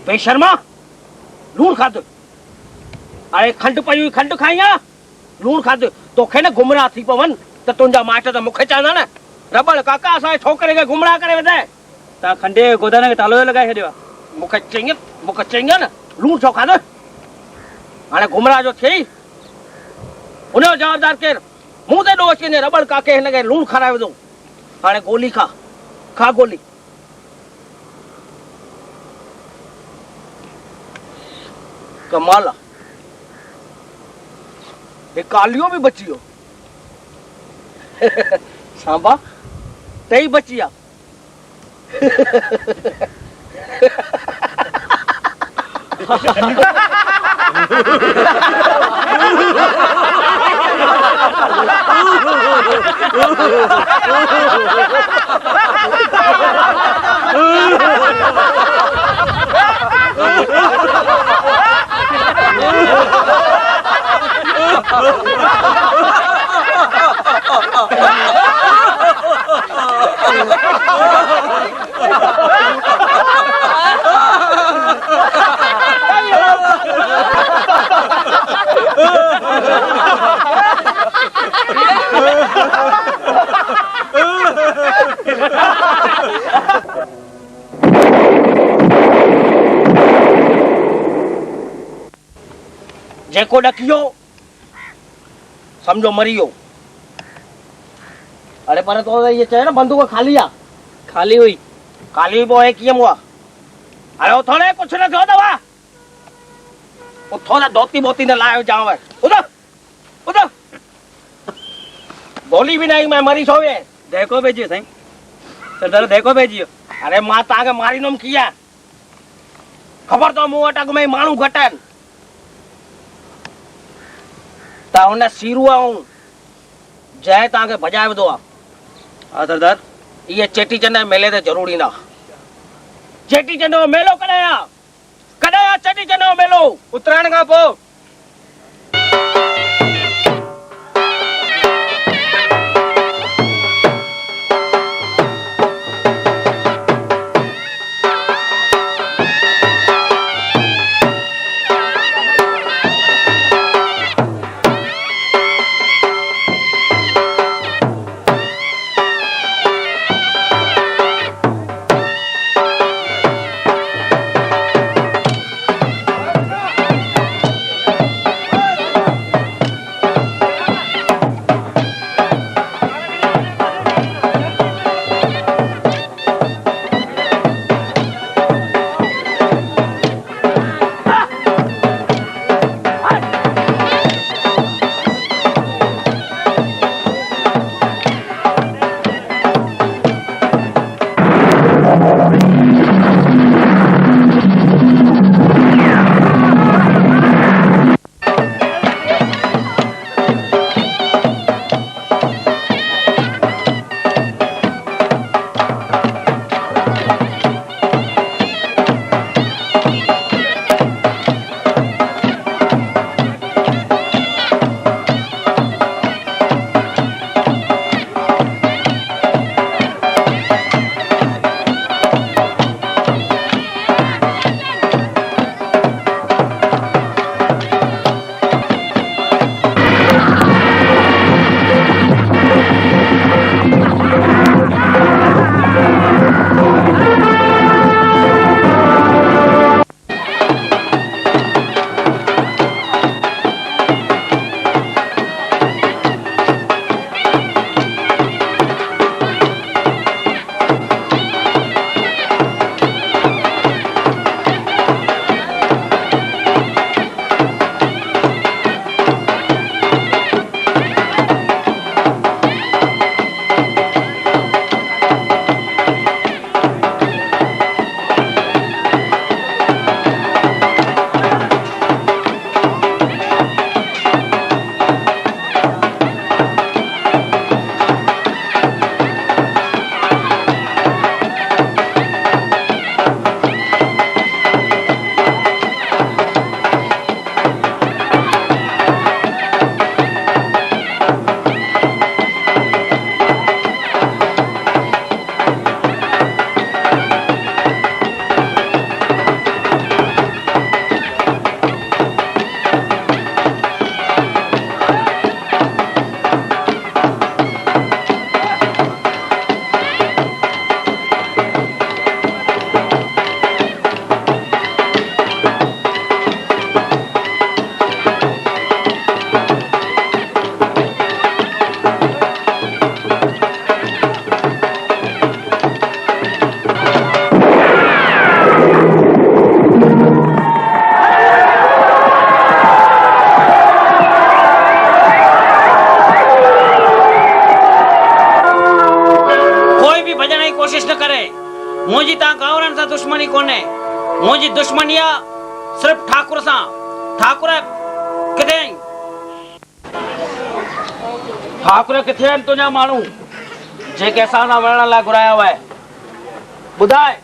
बेशर्मा, लूण खाधो? अरे खंड पई हुई खंड खाई आहे, लूण खाधो? तोखे न गुमराह थी पवन त तुंहिंजा माइट त मूंखे चवंदा न रबड़ काका असांजे छोकिरे खे गुमराह करे विधाए। तव्हां खंडे गोदान खे तालो लॻाए छॾियो आहे। मूंखे चईं न लूण छो खाधो? हाणे गुमराह जो थियई, हुनजो जवाबदार केरु? मूं ते ॾोष कंदे रबड़ काके हिनखे लूण खाराए विधो। हाणे गोली खा गोली। कमाल आहे, हे कालियो भी बची वियो। सांबा टई बची विया। जेको ॾकियो समझो मरी वियो। अरे पर तो ये चए न बंदूक खाली आहे। खाली हुई पोइ कीअं हुआ? अरे उथो न, कुझु न थियो अथव। उथो न, धोती बोती न लायो जांव। उधर गोली भी नहीं, मैं मरी सो वे। देखो भेजियो साईं, सरदार देखो भेजियो। अरे मां तव्हांखे मारींदुमि कीअं? ख़बर अथव मूं वटि अॻु में माण्हू घटि आहिनि त हुन सीरू ऐं जय तव्हांखे भॼाए विधो आहे। हा सरदार, इहे चेटीचंड जे मेले ते ज़रूरु ईंदा। चेटीचंड जो मेलो कॾहिं आहे? कॾहिं आहे चेटीचंड जो मेलो? उतरायण खां पोइ। दुश्मनी कोने मुझी दुश्मनी आ सिर्फ ठाकुर सा ठाकुर किथे ठाकुर किथे आहिनि तुंहिंजा माण्हू जेके असां सां विढ़ण लाइ घुराया हुआ ॿुधाए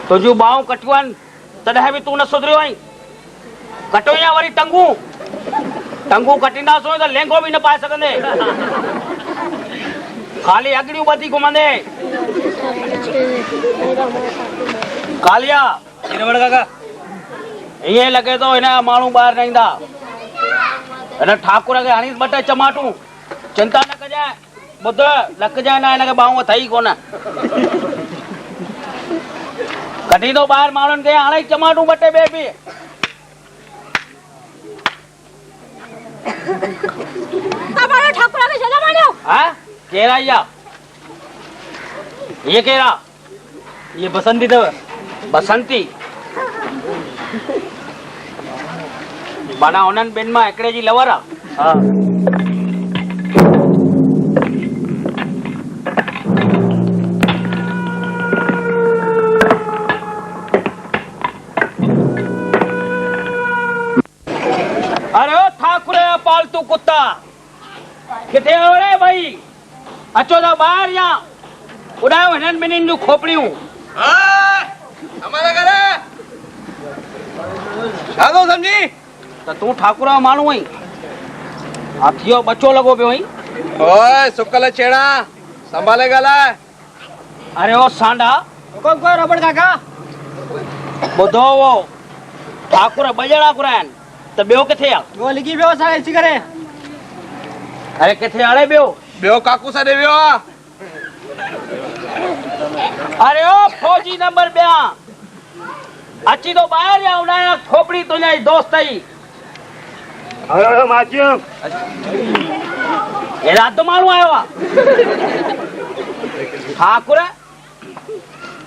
तुंहिंजूं ॿाहूं कटियूं आहिनि तॾहिं बि तूं न सुधरियो आहीं कटो या वरी टंगू टंगू कटींदासीं त लहंगो बि न पाए सघंदे खाली अगड़ियूं ॿधी घुमंदे कालिया ईअं लॻे थो हिन जा माण्हू ॿाहिरि न ईंदा हिन ठाकुर खे हणी ॿ टे चमाटूं चिंता न कजांइ ॿुध लकजांइ न हिनखे ॿाहूं अथई कोन कढींदो ॿाहिरि माण्हुनि खे हाणे चमाटूं ॿ टे ॿिए बि ठाकुर खे छॾा मारियो हा केरु आई आहे ये केरु आहे ये बसंती अथव बसंती माना हुननि ॿिनि मां हिकिड़े जी लवर आहे हा अरे ओ ठाकुर पालतू कुत्ता किथे हो रे भाई अचो त ॿाहिरि या उॾायो हिननि ॿिन्हिनि जूं खोपड़ियूं हमारा घर छा समझी त तूं ठाकुर जो माण्हू आहीं हाथी जो बचो लॻो पियो आहीं ओए सुकल छेड़ा संभाले ॻाल्हाए अरे ओ सांडा रबड़ काका ॿुधो वो ठाकुर ॿ ॼणा घुराया आहिनि त ॿियो किथे आहे वो लिखी पियो असां अची करे अरे किथे हाणे ॿियो काकू सां ॾे वियो आहे अरे ओ फौजी नंबर ॿिया अची तो ॿाहिरि या उन खोपड़ी तुंहिंजा दोस्त ई हे राति माण्हू आयो आहे ठाकुर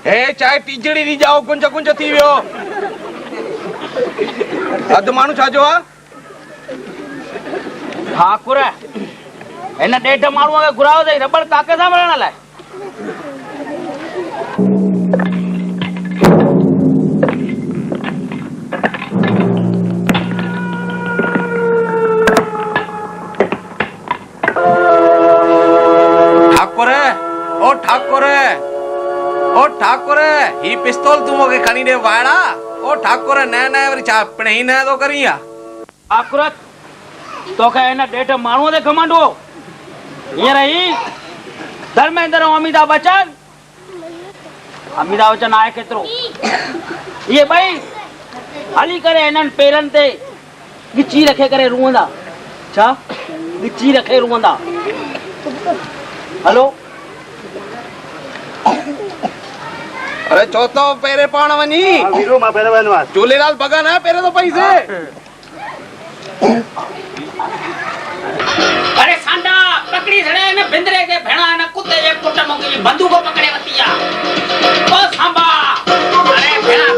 हे चाहे टीजड़ी दी जाओ कुंज कुंज थी वियो अधु माण्हू छा जो आहे ठाकुर हिन ॾेढ माण्हूअ खे घुरायो अथई रबड़ काके सां मिलण लाइ ठाकुर ही पिस्तौल तू मूंखे खणी ॾे वाड़ा ओ ठाकुर नया नया वरी छा पिण ही न थो करी ठाकुर तोखे हिन ॾेढ माण्हूअ ते घमंड हो हींअर ही धर्मेंद्र ऐं अमिताभ बच्चन आहे केतिरो इहे ॿई हली करे हिननि पेरनि ते ॻिची रखे करे रुअंदा छा ॻिची रखे रुअंदा हलो अरे चौथो पेरे पाण वञी वीरो मां पहिरे वञो आहे झूलेलाल भॻवान आहे पेरे तो पैसे अरे सांडा पकड़ी छड़े न बिंदरे के भेणा न कुत्ते जे पुट मोगी बंदूक पकड़े वती आ ओ सांबा अरे भेणा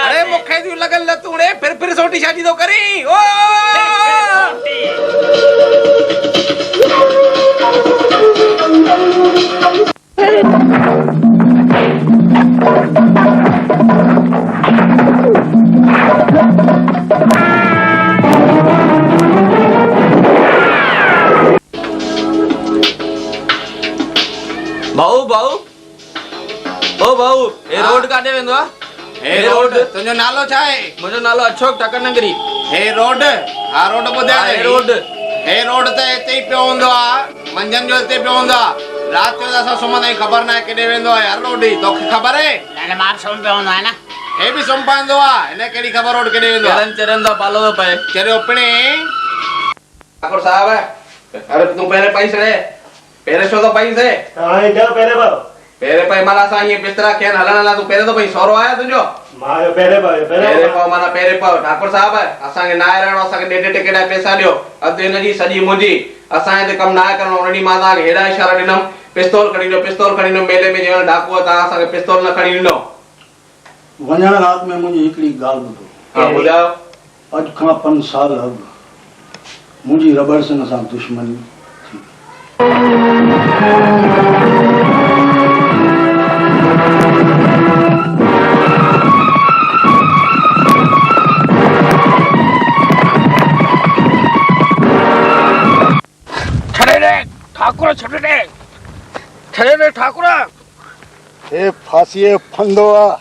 अरे मुखे जो लगल ल तूने फिर सोटी शादी तो करी ओ भाऊ ओ भाऊ हे रोड काॾे वेंदो आहे? हे रोड तुंहिंजो नालो छा आहे? मुंहिंजो नालो अशोक टकरनगरी। हे रोड हा रोड ॿुधाए हे रोड हे रोड त हिते ई पियो हूंदो आहे, मंझंदि जो हिते पियो हूंदो आहे, राति जो त असां सुम्हंदा आहियूं ख़बर न आहे केॾे वेंदो आहे हर रोड ई। तोखे ख़बर आहे? न मां सुम्ही पियो हूंदो आहे न। हे बि सुम्ही पवंदो आहे, हिन कहिड़ी ख़बर रोड केॾे वेंदो आहे? चरनि सां पालो थो पए। चरियो पिणे ठाकुर साहब अरे तूं पहिरें पई छॾे, पहिरें छो थो पई से? हाणे क्या पहिरें भाउ पहिरें पई माना असां हीअं बिस्तरा खयनि हलण लाइ तूं पहिरें थो पई? सहुरो आहे तुंहिंजो? मां पहिरें भाउ पहिरें पाउ माना पहिरें पाउ। ठाकुर साहब असांखे न आहे रहणो, असांखे ॾेढ टिकट जा पैसा ॾियो, अधु हिनजी सॼी मुंहिंजी। असां हिते कमु न आहे करणो। उन ॾींहुं मां तव्हांखे हेॾा इशारा ॾिनमि, पिस्तौल खणी ॾियो, पिस्तौल खणी ॾियो। मेले में जंहिं महिल डाकू तव्हां असांखे पिस्तौल न खणी ॾिनो। वञण राति में मुंहिंजी हिकिड़ी ॻाल्हि ॿुधो। हा ॿुधायो। अॼु खां 5 साल अॻु मुंहिंजी रबड़ सिंह सां दुश्मनी थी। ठाकुर छॾे ॾे ठाकुर। हे फांसीअ जो फंदो आहे।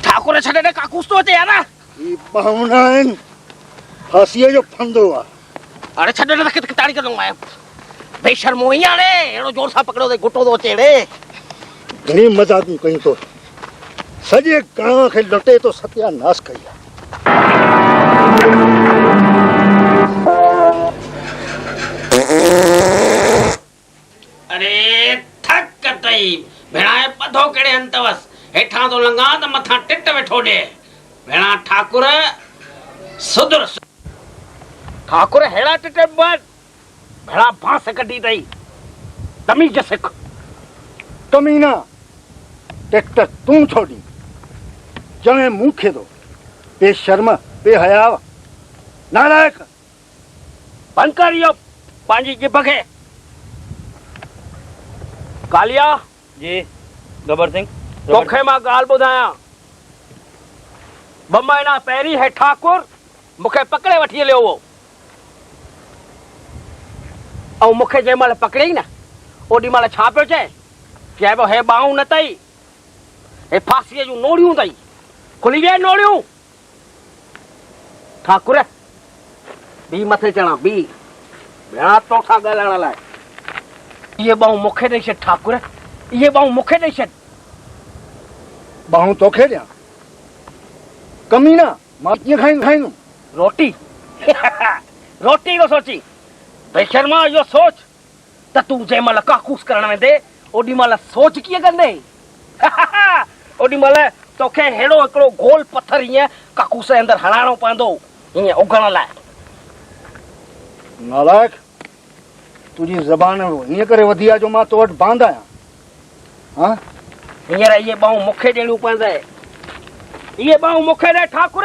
ठाकुर छॾे ॾे काकूस तो अचे यार। ही बाहुना आहिनि, फांसीअ जो फंदो आहे। अरे छॾे ॾे किथे ताड़ी कंदो मैं बेशर्मो ही आणे एड़ो जोर सां पकड़ो ते गुटो तो अचे रे। घणी मज़ाक़ूं कयूं तो, सॼे गांव खे लुटे तो सत्यानाश कई आहे। अरे थक कटई भेणा पधो कहिड़े हंतवस हेठां तो लंघा त मथां टिट वेठो ॾे। भेणा ठाकुर सुधर। ठाकुर हेड़ा टिटे बन भेड़ा बांस कढी अथई, तमीज़ सिख। कमीना टेक्ट तूं छोड़ी जणे मूंखे दो बेशर्म बेहया नालायक। बंद कर इहो पंहिंजी जिभ खे। कालिया जी गबर सिंह तोखे मां ॻाल्हि ॿुधायां। 2 महीना पहिरीं हे ठाकुर मूंखे पकड़े वठी हलियो हो ऐं मूंखे जंहिं महिल पकड़ियई न ओॾी महिल छा पियो चए? चइबो हे ॿाहूं न अथई, हे फांसीअ जूं नोड़ियूं अथई, खुली वे नोड़ियूं। ठाकुर बी मथे चढ़ा बी भेणा तोसां ॻाल्हाइण लाइ। इहे ॿाहूं मूंखे ॾेई छॾ ठाकुर, इहे ॿाहूं मूंखे ॾेई छॾ। बाहूं तोखे ॾियां? कमीना मां कीअं खाईंदुमि रोटी? रोटी थो सोची बेशर्मा। इहो सोच त तूं जंहिं महिल काकूस करण वेंदे ओॾी महिल सोच कीअं कंदे? ओॾी महिल तोखे हेड़ो हिकिड़ो गोल पत्थर हीअं काकूस जे अंदरि हणाइणो पवंदो हीअं उगण लाइ। नालायक तुंहिंजी ज़बान हीअं करे वधी आहे जो मां तो वटि बांध आहियां। हाँ हींअर इहे ॿाहूं मूंखे ॾियणियूं पवंदई। इहे ॿाहूं मूंखे ॾे ठाकुर,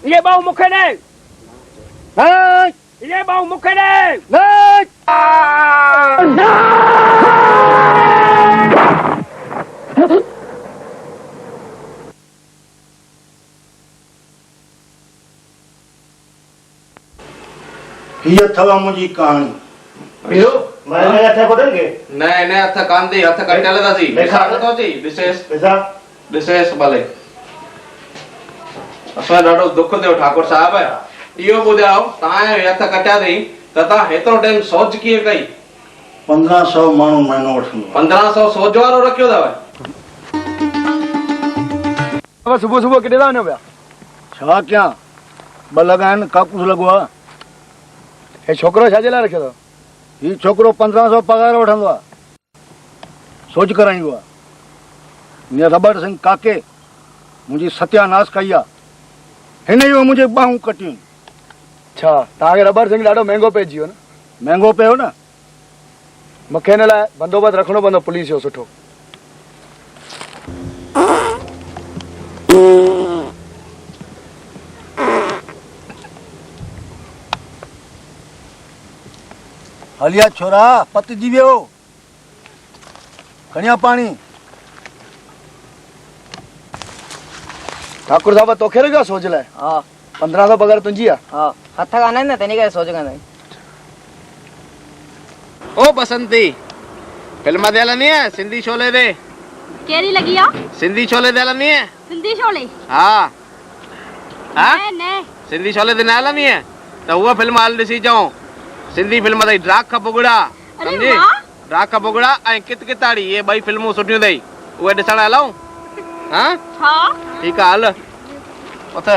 इहे ॿाहूं मूंखे ॾे। इहे ॿाहूं मूंखे ॾे। हीअ अथव मुंहिंजी कहाणी। न हिन हथ कान थी, हथ कटियल अथसि। नथो अची ॾिसेस भले। असां ॾाढो दुख थियो ठाकुर साहब। इहो ॿुधायो तव्हांजे हथ कटिया अथई त तव्हां हेतिरो टाइम सोच कीअं कई? 1500 माण्हू महीनो वठंदो। 1500 सोच वारो रखियो अथव? सुबुह सुबुह केॾे था वञो पिया? छा कयां, 2 लॻा आहिनि, काकूस लॻो आहे। हे छोकिरो छाजे लाइ रखियो अथव? हीउ छोकिरो 1500 पगार वठंदो आहे, सोच कराईंदो आहे। हीअं रबड़ सिंह काके मुंहिंजी सत्यानाश कई आहे, हिन जो मुंहिंजे ॿाहूं कटियूं। अच्छा तव्हांखे रबड़ सिंह ॾाढो महांगो पइजी वियो न? महांगो पियो न। मूंखे हिन लाइ बंदोबस्तु रखिणो पवंदो पुलिस जो सुठो। हलिया छोरा पतिजी वियो, खणिया पाणी। ठाकुर साहब तोखे रखियो आहे सोच लाइ? हा 1500 पगार तुंहिंजी आहे? हा हथ कान आहिनि न तंहिं करे सोच कंदा। ओ बसंती फिल्म दे हलनी है सिंधी शोले दे केरी लगी आ सिंधी शोले दे हलनी है सिंधी शोले हाँ हाँ ने सिंधी शोले ते न हलंदी आहे त उहा फिल्म हल ॾिसी अचऊं सिंधी फिल्म अथई ड्राक का बुगड़ा सम्झी ड्राक का बुगड़ा ऐं कित किताड़ी इहे ॿई फिल्मूं सुठियूं अथई उहे ॾिसण हलऊं हाँ हाँ ठीकु आहे हल उथ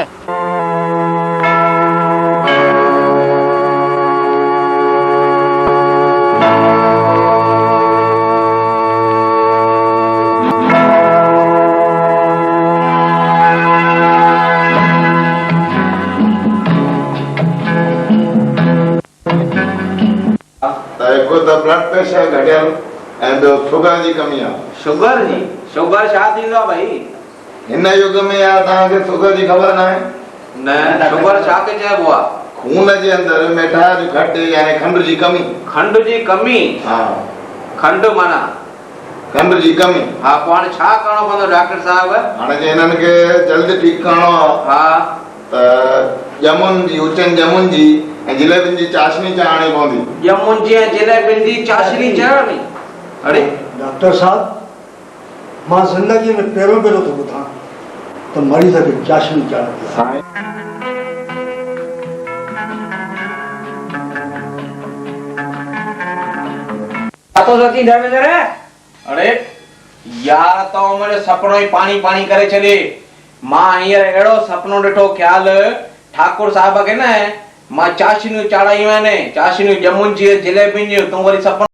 हिकु त ब्लड प्रेशर घटियल ऐं ॿियो शुगर जी कमी आहे शुगर छा थींदो आहे भाई हिन युग में यार तव्हांखे शुगर जी ख़बर न आहे न शुगर छा खे चइबो आहे खून जे अंदरि मिठास घटि यानी खंड जी कमी हा खंड माना खंड जी कमी हा पोइ हाणे छा करिणो पवंदो डॉक्टर साहब हाणे जे हिननि खे जल्दी ठीकु करिणो आहे हा त ॼमुनि जी उचनि ॼमुनि जी ऐं जिलेबियुनि जी चाशनी चाढ़णी पवंदी ॼमुनि जी ऐं जिलेबियुनि जी चाशनी चाढ़णी अरे डॉक्टर साहब मां ज़िंदगी में पहिरियों भेरो थो ॿुधां त मरीज़ खे चाशनी चाढ़ी अरे यार तो मुंहिंजो सपनो ई पाणी पाणी करे छॾे मां हींअर अहिड़ो सपनो ॾिठो ख़्याल ठाकुर साहिब खे न मां चाशनियूं चाढ़ायूं आहिनि चाशनियूं ॼमुनि जी जिलेबियुनि जी तूं वरी सपनो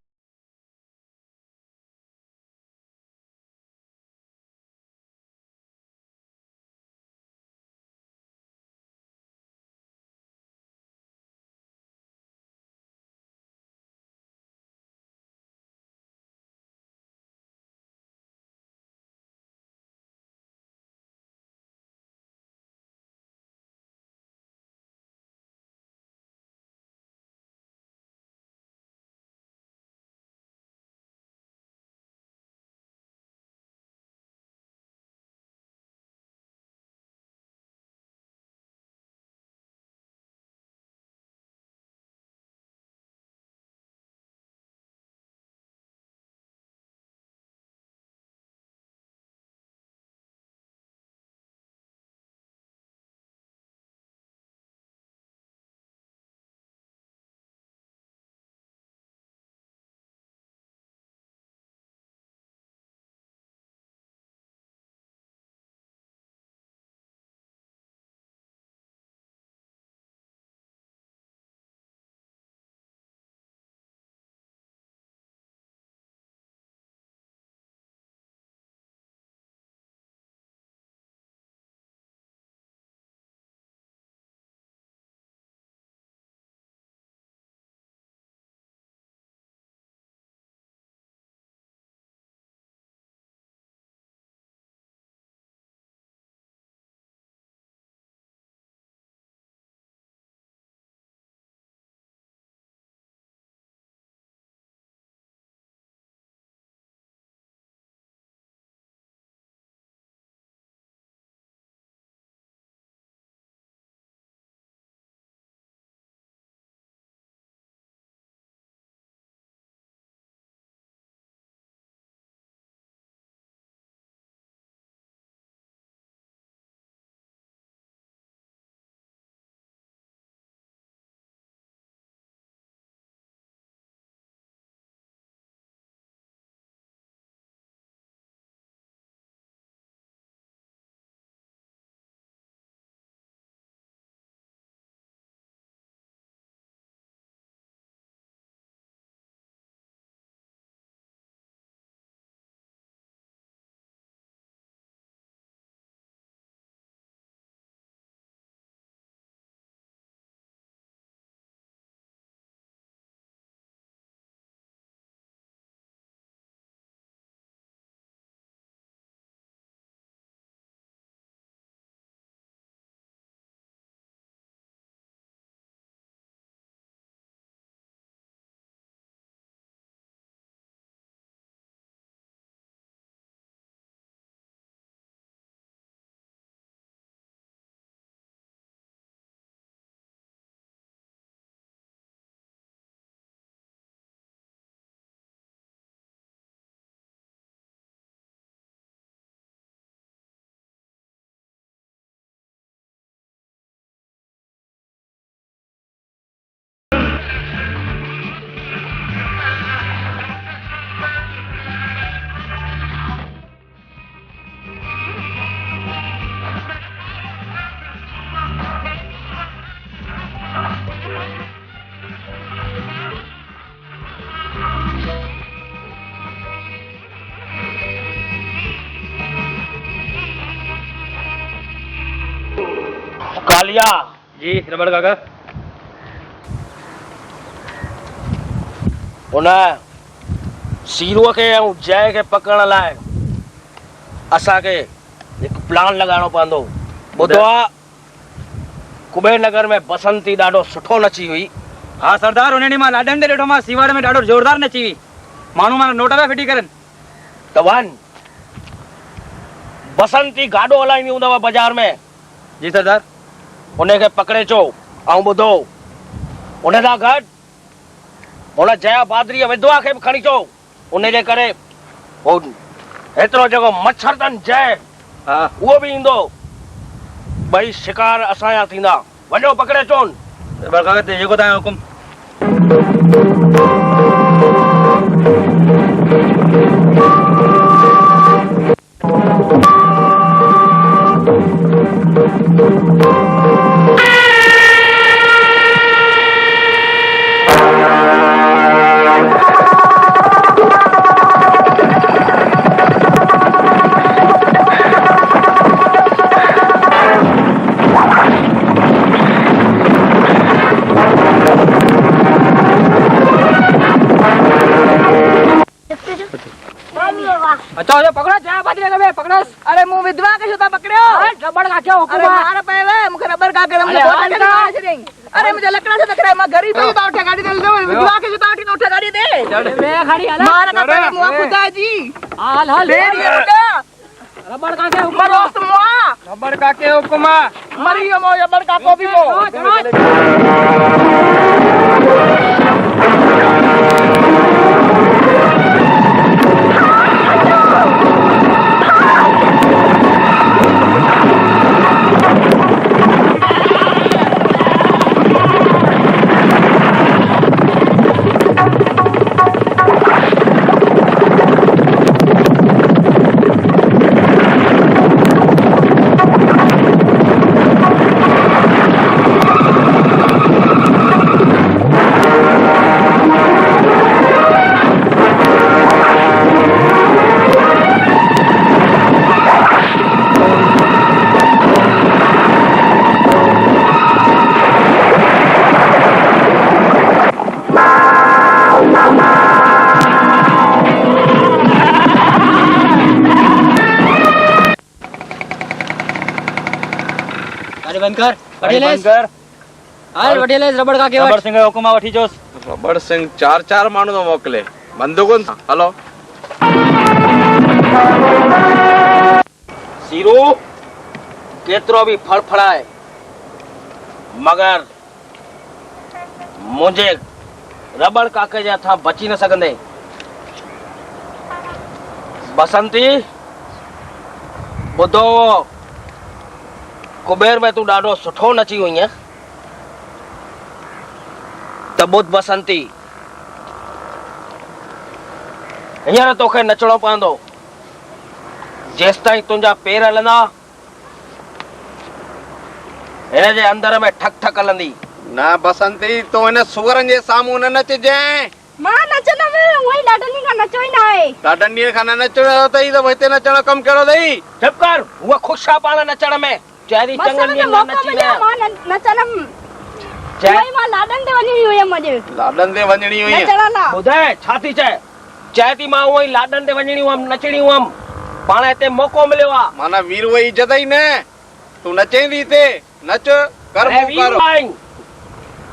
बढ़िया जी रबड़ काका। उन सीरूअ खे ऐं जय खे पकड़ण लाइ असांखे हिकु प्लान लॻाइणो पवंदो। ॿुधो आहे कुबेर नगर में बसंती ॾाढो सुठो नची हुई। हाँ सरदार, उन ॾींहुं मां लाॾनि ते ॾिठो मां सीवाड़ में ॾाढो ज़ोरदार नची हुई। माण्हू माना नोट पिया फिटी करनि। त वञ बसंती गाॾो हलाईंदी हूंदव बाज़ार में। जी सरदार। उनखे पकड़े अचो ऐं ॿुधो उन सां गॾु हुन जया बादरीअ विधवा खे बि खणी अचो। उनजे करे हेतिरो जेको मच्छर अथनि जय उहो बि ईंदो। ॿई शिकार असांजा थींदा। वञो पकड़े अचोनि। जेको तव्हांजो हुकुम। अच्छा ये पकड़ो जया बादरी लगे पकड़ो। अरे मुंह विधवा के जूता पकड़ो। रबड़ का क्या हुकुम है? अरे मार पे वे मुझे रबड़ का के मुझे बहुत लगा आज नहीं। अरे मुझे लकड़ा से टकराए मैं गरीब ही तो उठा गाड़ी दे दो। विधवा के जूता उठी उठा गाड़ी दे। मैं खड़ी हला मार का पे मुंह खुदा जी। हाल हाल दे ये उठा। रबड़ का के हुकुम दोस्त मुआ। रबड़ का के हुकुम मरियो मो रबड़ का को भी मो। बनकर रबड़ का रबड़ सिंह हुकुम वठी जोस। रबड़ सिंह चार माण्हू थो मोकिले बंदूकुनि सां। हलो सीरू केतिरो बि फड़फड़ाए मगर मुंहिंजे रबड़ काके जे हथां बची न सघंदे। बसंती ॿुधो कुबेर में तूं ॾाढो सुठो नची हुई आहे त ॿुध बसंती हींअर तोखे नचणो पवंदो। जेसि ताईं तुंहिंजा पेर हलंदा हिन जे अंदर में ठक ठक हलंदी। न बसंती तूं हिन सुअरनि जे साम्हूं न नचजांइ। मां नचंदमि उहे लाडनी का नचो ही ना है। लाडनी का न नचणो अथई त हिते नचण कम कहिड़ो अथई? चुप कर। उहा ख़ुशि आहे पाण नचण में। चेरी चङनि ॾींहंनि खां नची न। मां नचंदमि। वही मां लाडन ते वञणी हुई मुझे। लाडन ते वञणी हुई ॿुधाए छा थी चए थी मां उहो ई लाडन ते वञणी हुअमि नचणी हुअमि। पाण हिते मौक़ो मिलियो आहे। माना वीर उहा इज़त ई न। तूं नचेंदी हिते नच कर कर।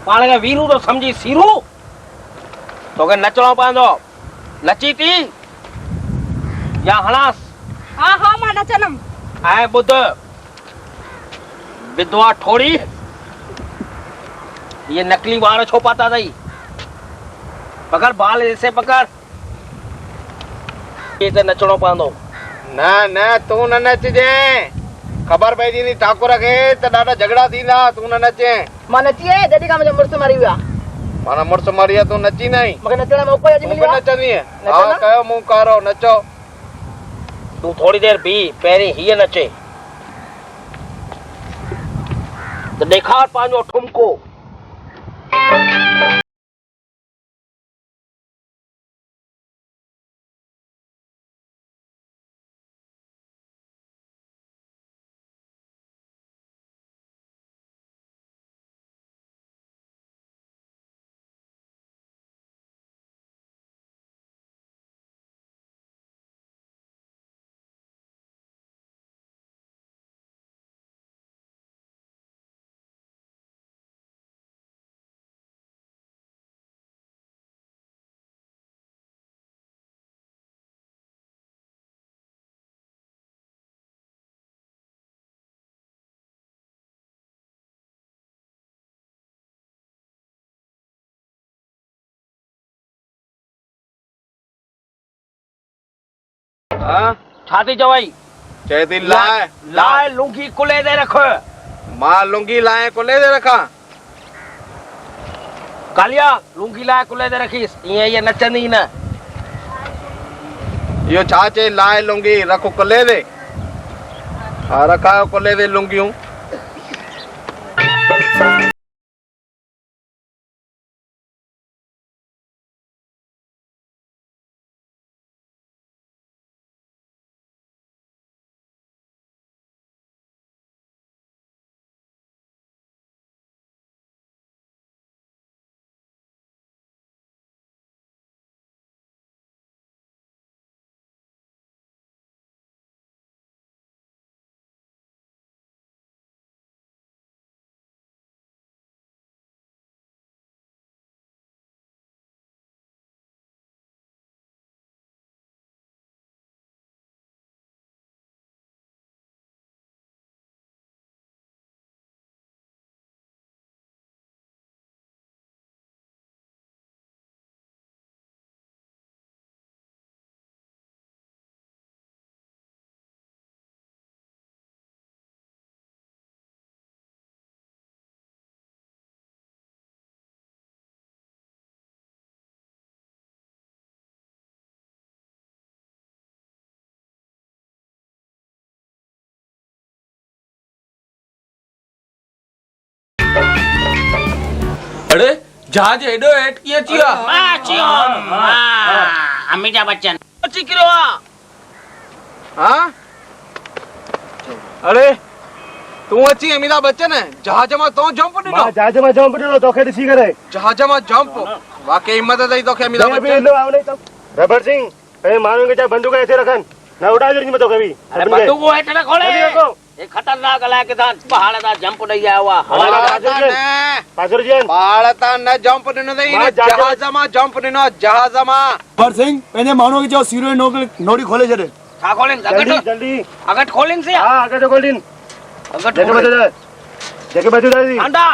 पाण खे वीरू तो समझी सीरू तोखे नचणो पवंदो। नची थी या हणास? हाँ हाँ मां नचंदमि। ऐं ॿुध विधवा ठोड़ी ये नकली वार छो पाता अथई? पकड़ बाल ऐसे पकड़। ये ते नचणो पवंदो। न न तूं न नचजांइ। ख़बर पइजी ठाकुर खे त ॾाढा झगड़ा थींदा। तूं न नचें। मां नची आहे जॾहिं खां मुंहिंजो मुड़ुसु मरी वियो आहे। माना मुड़ुसु मरी आहे तूं नची न आई? मूंखे नचण जो मौक़ो अॼु मिलियो आहे। नचंदी हा कयो मुंहुं कारो नचो। तूं थोड़ी देर बीह पहिरीं हीअ नचे त ॾेखार पंहिंजो ठुमको। छा थी चवई चए थी लाए लाए लुंगी कुले दे रख मां लुंगी लाए कुले दे रखा कालिया लुंगी लाए कुले दे रखीस ये नचंदी न यो छा चए लाए लुंगी रखो कुले दे हा रखा कुले दे लुंगियूं अरे जहाज एडो हेठ कीअं अची वियो अमिताभ बच्चन अची किरियो आहे हाँ अरे तू अची अमिताभ बच्चन जहाज मां तो जंप ॾिनो जहाज में जंप ॾिनो तोखे ॾिसी करे जहाज मां जंप वाकई हिम्मत अथई तोखे अमिताभ बच्चन रबर सिंह ए माण्हुनि खे चाहे बंदूक ऐसे रखनि न उड़ा जड़ी मैं तोखे भी अरे बंदूक हेठ न खोले ये खतरनाक अलाए किसान पहाड़ ता जंप ॾई आयो आहे पहाड़ ता न जंप ॾिनो अथई जहाज मां जंप ॾिनो जहाज मां रबर सिंह पंहिंजे माण्हूअ खे चओ सीरो नोड़ी खोले छॾे छा खोलिन जल्दी अगट खोलिन से हां अगट खोलिन अगट जेके बचो दादी अंडा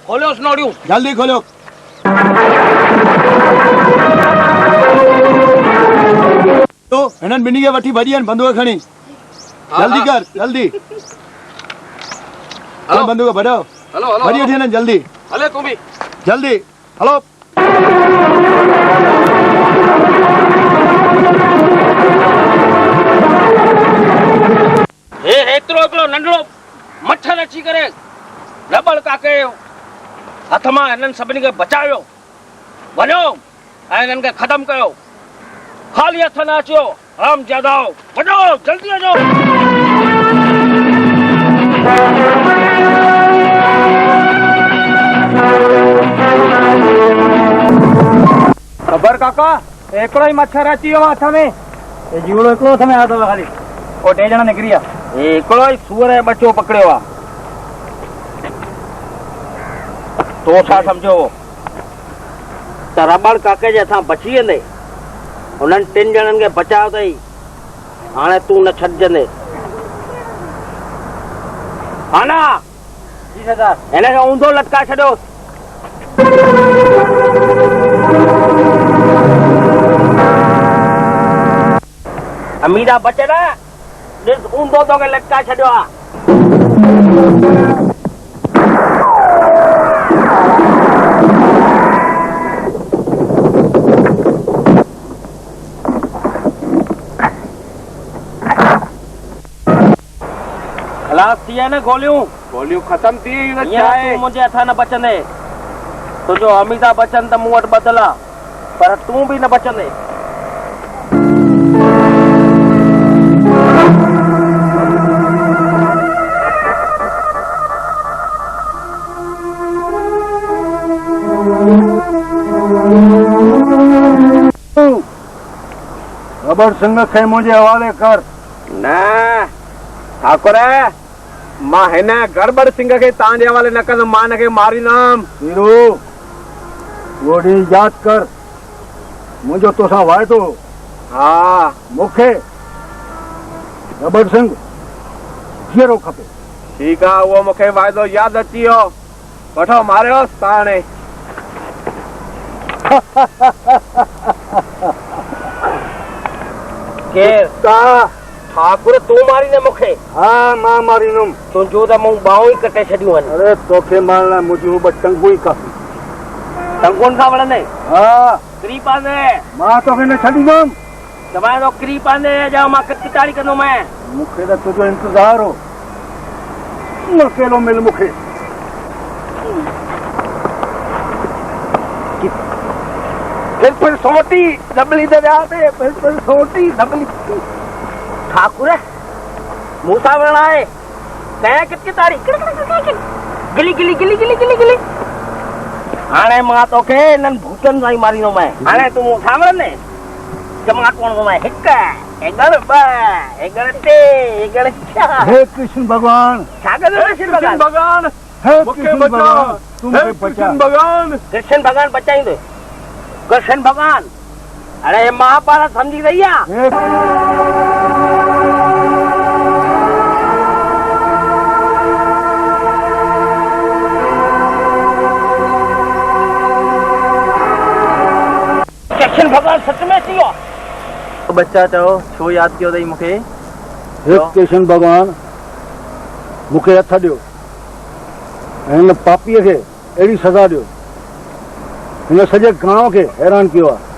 खोलियो नोड़ियूं जल्दी खोलियो तो हिननि ॿिन्ही खे वठी भॼी आहिनि बंदूक खणी जल्दी कर जल्दी हलो बंदूक भॼो हलो हलो भॼी वठी हिननि जल्दी हले तू भी जल्दी हलो हे एतिरो हिकिड़ो नंढड़ो मच्छर अची करे रबड़ काके हथ मां हिननि सभिनी खे बचायो वञो ऐं हिननि खे ख़तमु कयो खाली हथ न अचो हम ज्यादा वञो जल्दी वञो खबर काका हिकिड़ो ई मच्छर अची वियो हथ में जीवड़ो हिकिड़ो हथ में आयो अथव खाली पोइ 2 ॼणा निकिरी विया हिकिड़ो ई सूअर जो बचो पकड़ियो आहे तो छा सम्झो त रबड़ काके जे हथां बची वेंदे उन्हनि 3 ॼणनि खे बचायो अथई हाणे तूं न छॾजंदे हा न जी सरदार हिनखे ऊंधो लटकाए छॾियो अमीताभ बच्चन ॾिस ऊंधो तोखे लटकाए छॾियो आहे खलास थी है न गोलियूं खत्म थी तू मुंहिंजे हथां न बचंदे तुंहिंजो अमिताभ बच्चन त मूं वटि बदल आहे पर तूं बि न बचंदे रबर सिंह खे मुंहिंजे हवाले कर न ठाकुर मां हिन गड़बड़ सिंह खे तव्हांजे हवाले न कंदुमि मां हिनखे मारींदुमि वीरू वो ॾींहुं यादि कर मुंहिंजो तोसां वाइदो हा मूंखे रबर सिंह जीअरो खपे ठीकु आहे उहो मूंखे वाइदो यादि अची वियो वठो मारियोसि तव्हां हाणे केर ठाकुर तू मारी ने मूंखे हा मां मारींदुमि तुंहिंजो त मूं बाहूं ई कटे छॾियूं आहिनि अरे तोखे मारण लाइ मुंहिंजूं ॿ टंगूं ई काफ़ी टंगुनि खां वणंदे हा किरी पांदे मां तोखे न छॾींदुमि चवां थो किरी पांदे जा मां किताड़ी कंदुमि मूंखे त तुंहिंजो इंतज़ार हो तूं अकेलो मिल मूंखे फिर सोटी दबली दरिया ते फिर सोटी दबली ठाकुर मूंसां वणा आहे तैं किताड़ी गिली गिली गिली गिली गिली गिली हाणे मां तोखे इन्हनि भूतनि सां ई मारींदोमांइ हाणे तूं मूंसां वणंदे जमाट वणंदोमांइ हिकु हेगड़ ॿ हेगड़ टे हेगड़ चार हे कृष्ण भगवान छा कंदो कृष्ण भगवान हे कृष्ण भगवान तूं मूंखे बचा कृष्ण भगवान बचाईंदो कृष्ण भगवान अरे महाभारत समझी रही है कृष्ण भगवान सच में थी हो बच्चा चओ छो याद कयो अथई मूंखे हे कृष्ण भगवान मूंखे हथ ॾियो ऐं हिन पापीअ खे अहिड़ी सज़ा ॾियो हिन सॼे गांव खे हैरान कियो आहे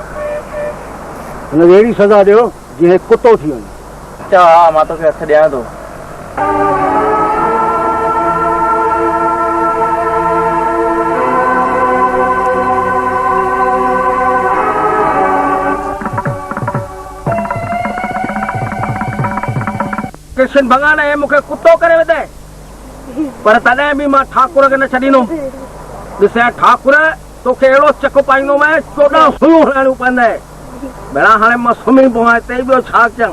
हिनखे अहिड़ी सज़ा ॾियो जीअं कुतो थी वञे अच्छा हा मां तोखे हथ ॾियां थो कृष्ण भगवान है मूंखे कुतो करे विधे पर तॾहिं बि मां ठाकुर खे न छॾींदुमि ॾिसे ठाकुर तोखे अहिड़ो चक पाईंदो मैं 14 सुयूं हलाइणियूं पवंदई भेणा हाणे मां सुम्ही पवां हिते ॿियो छा कयां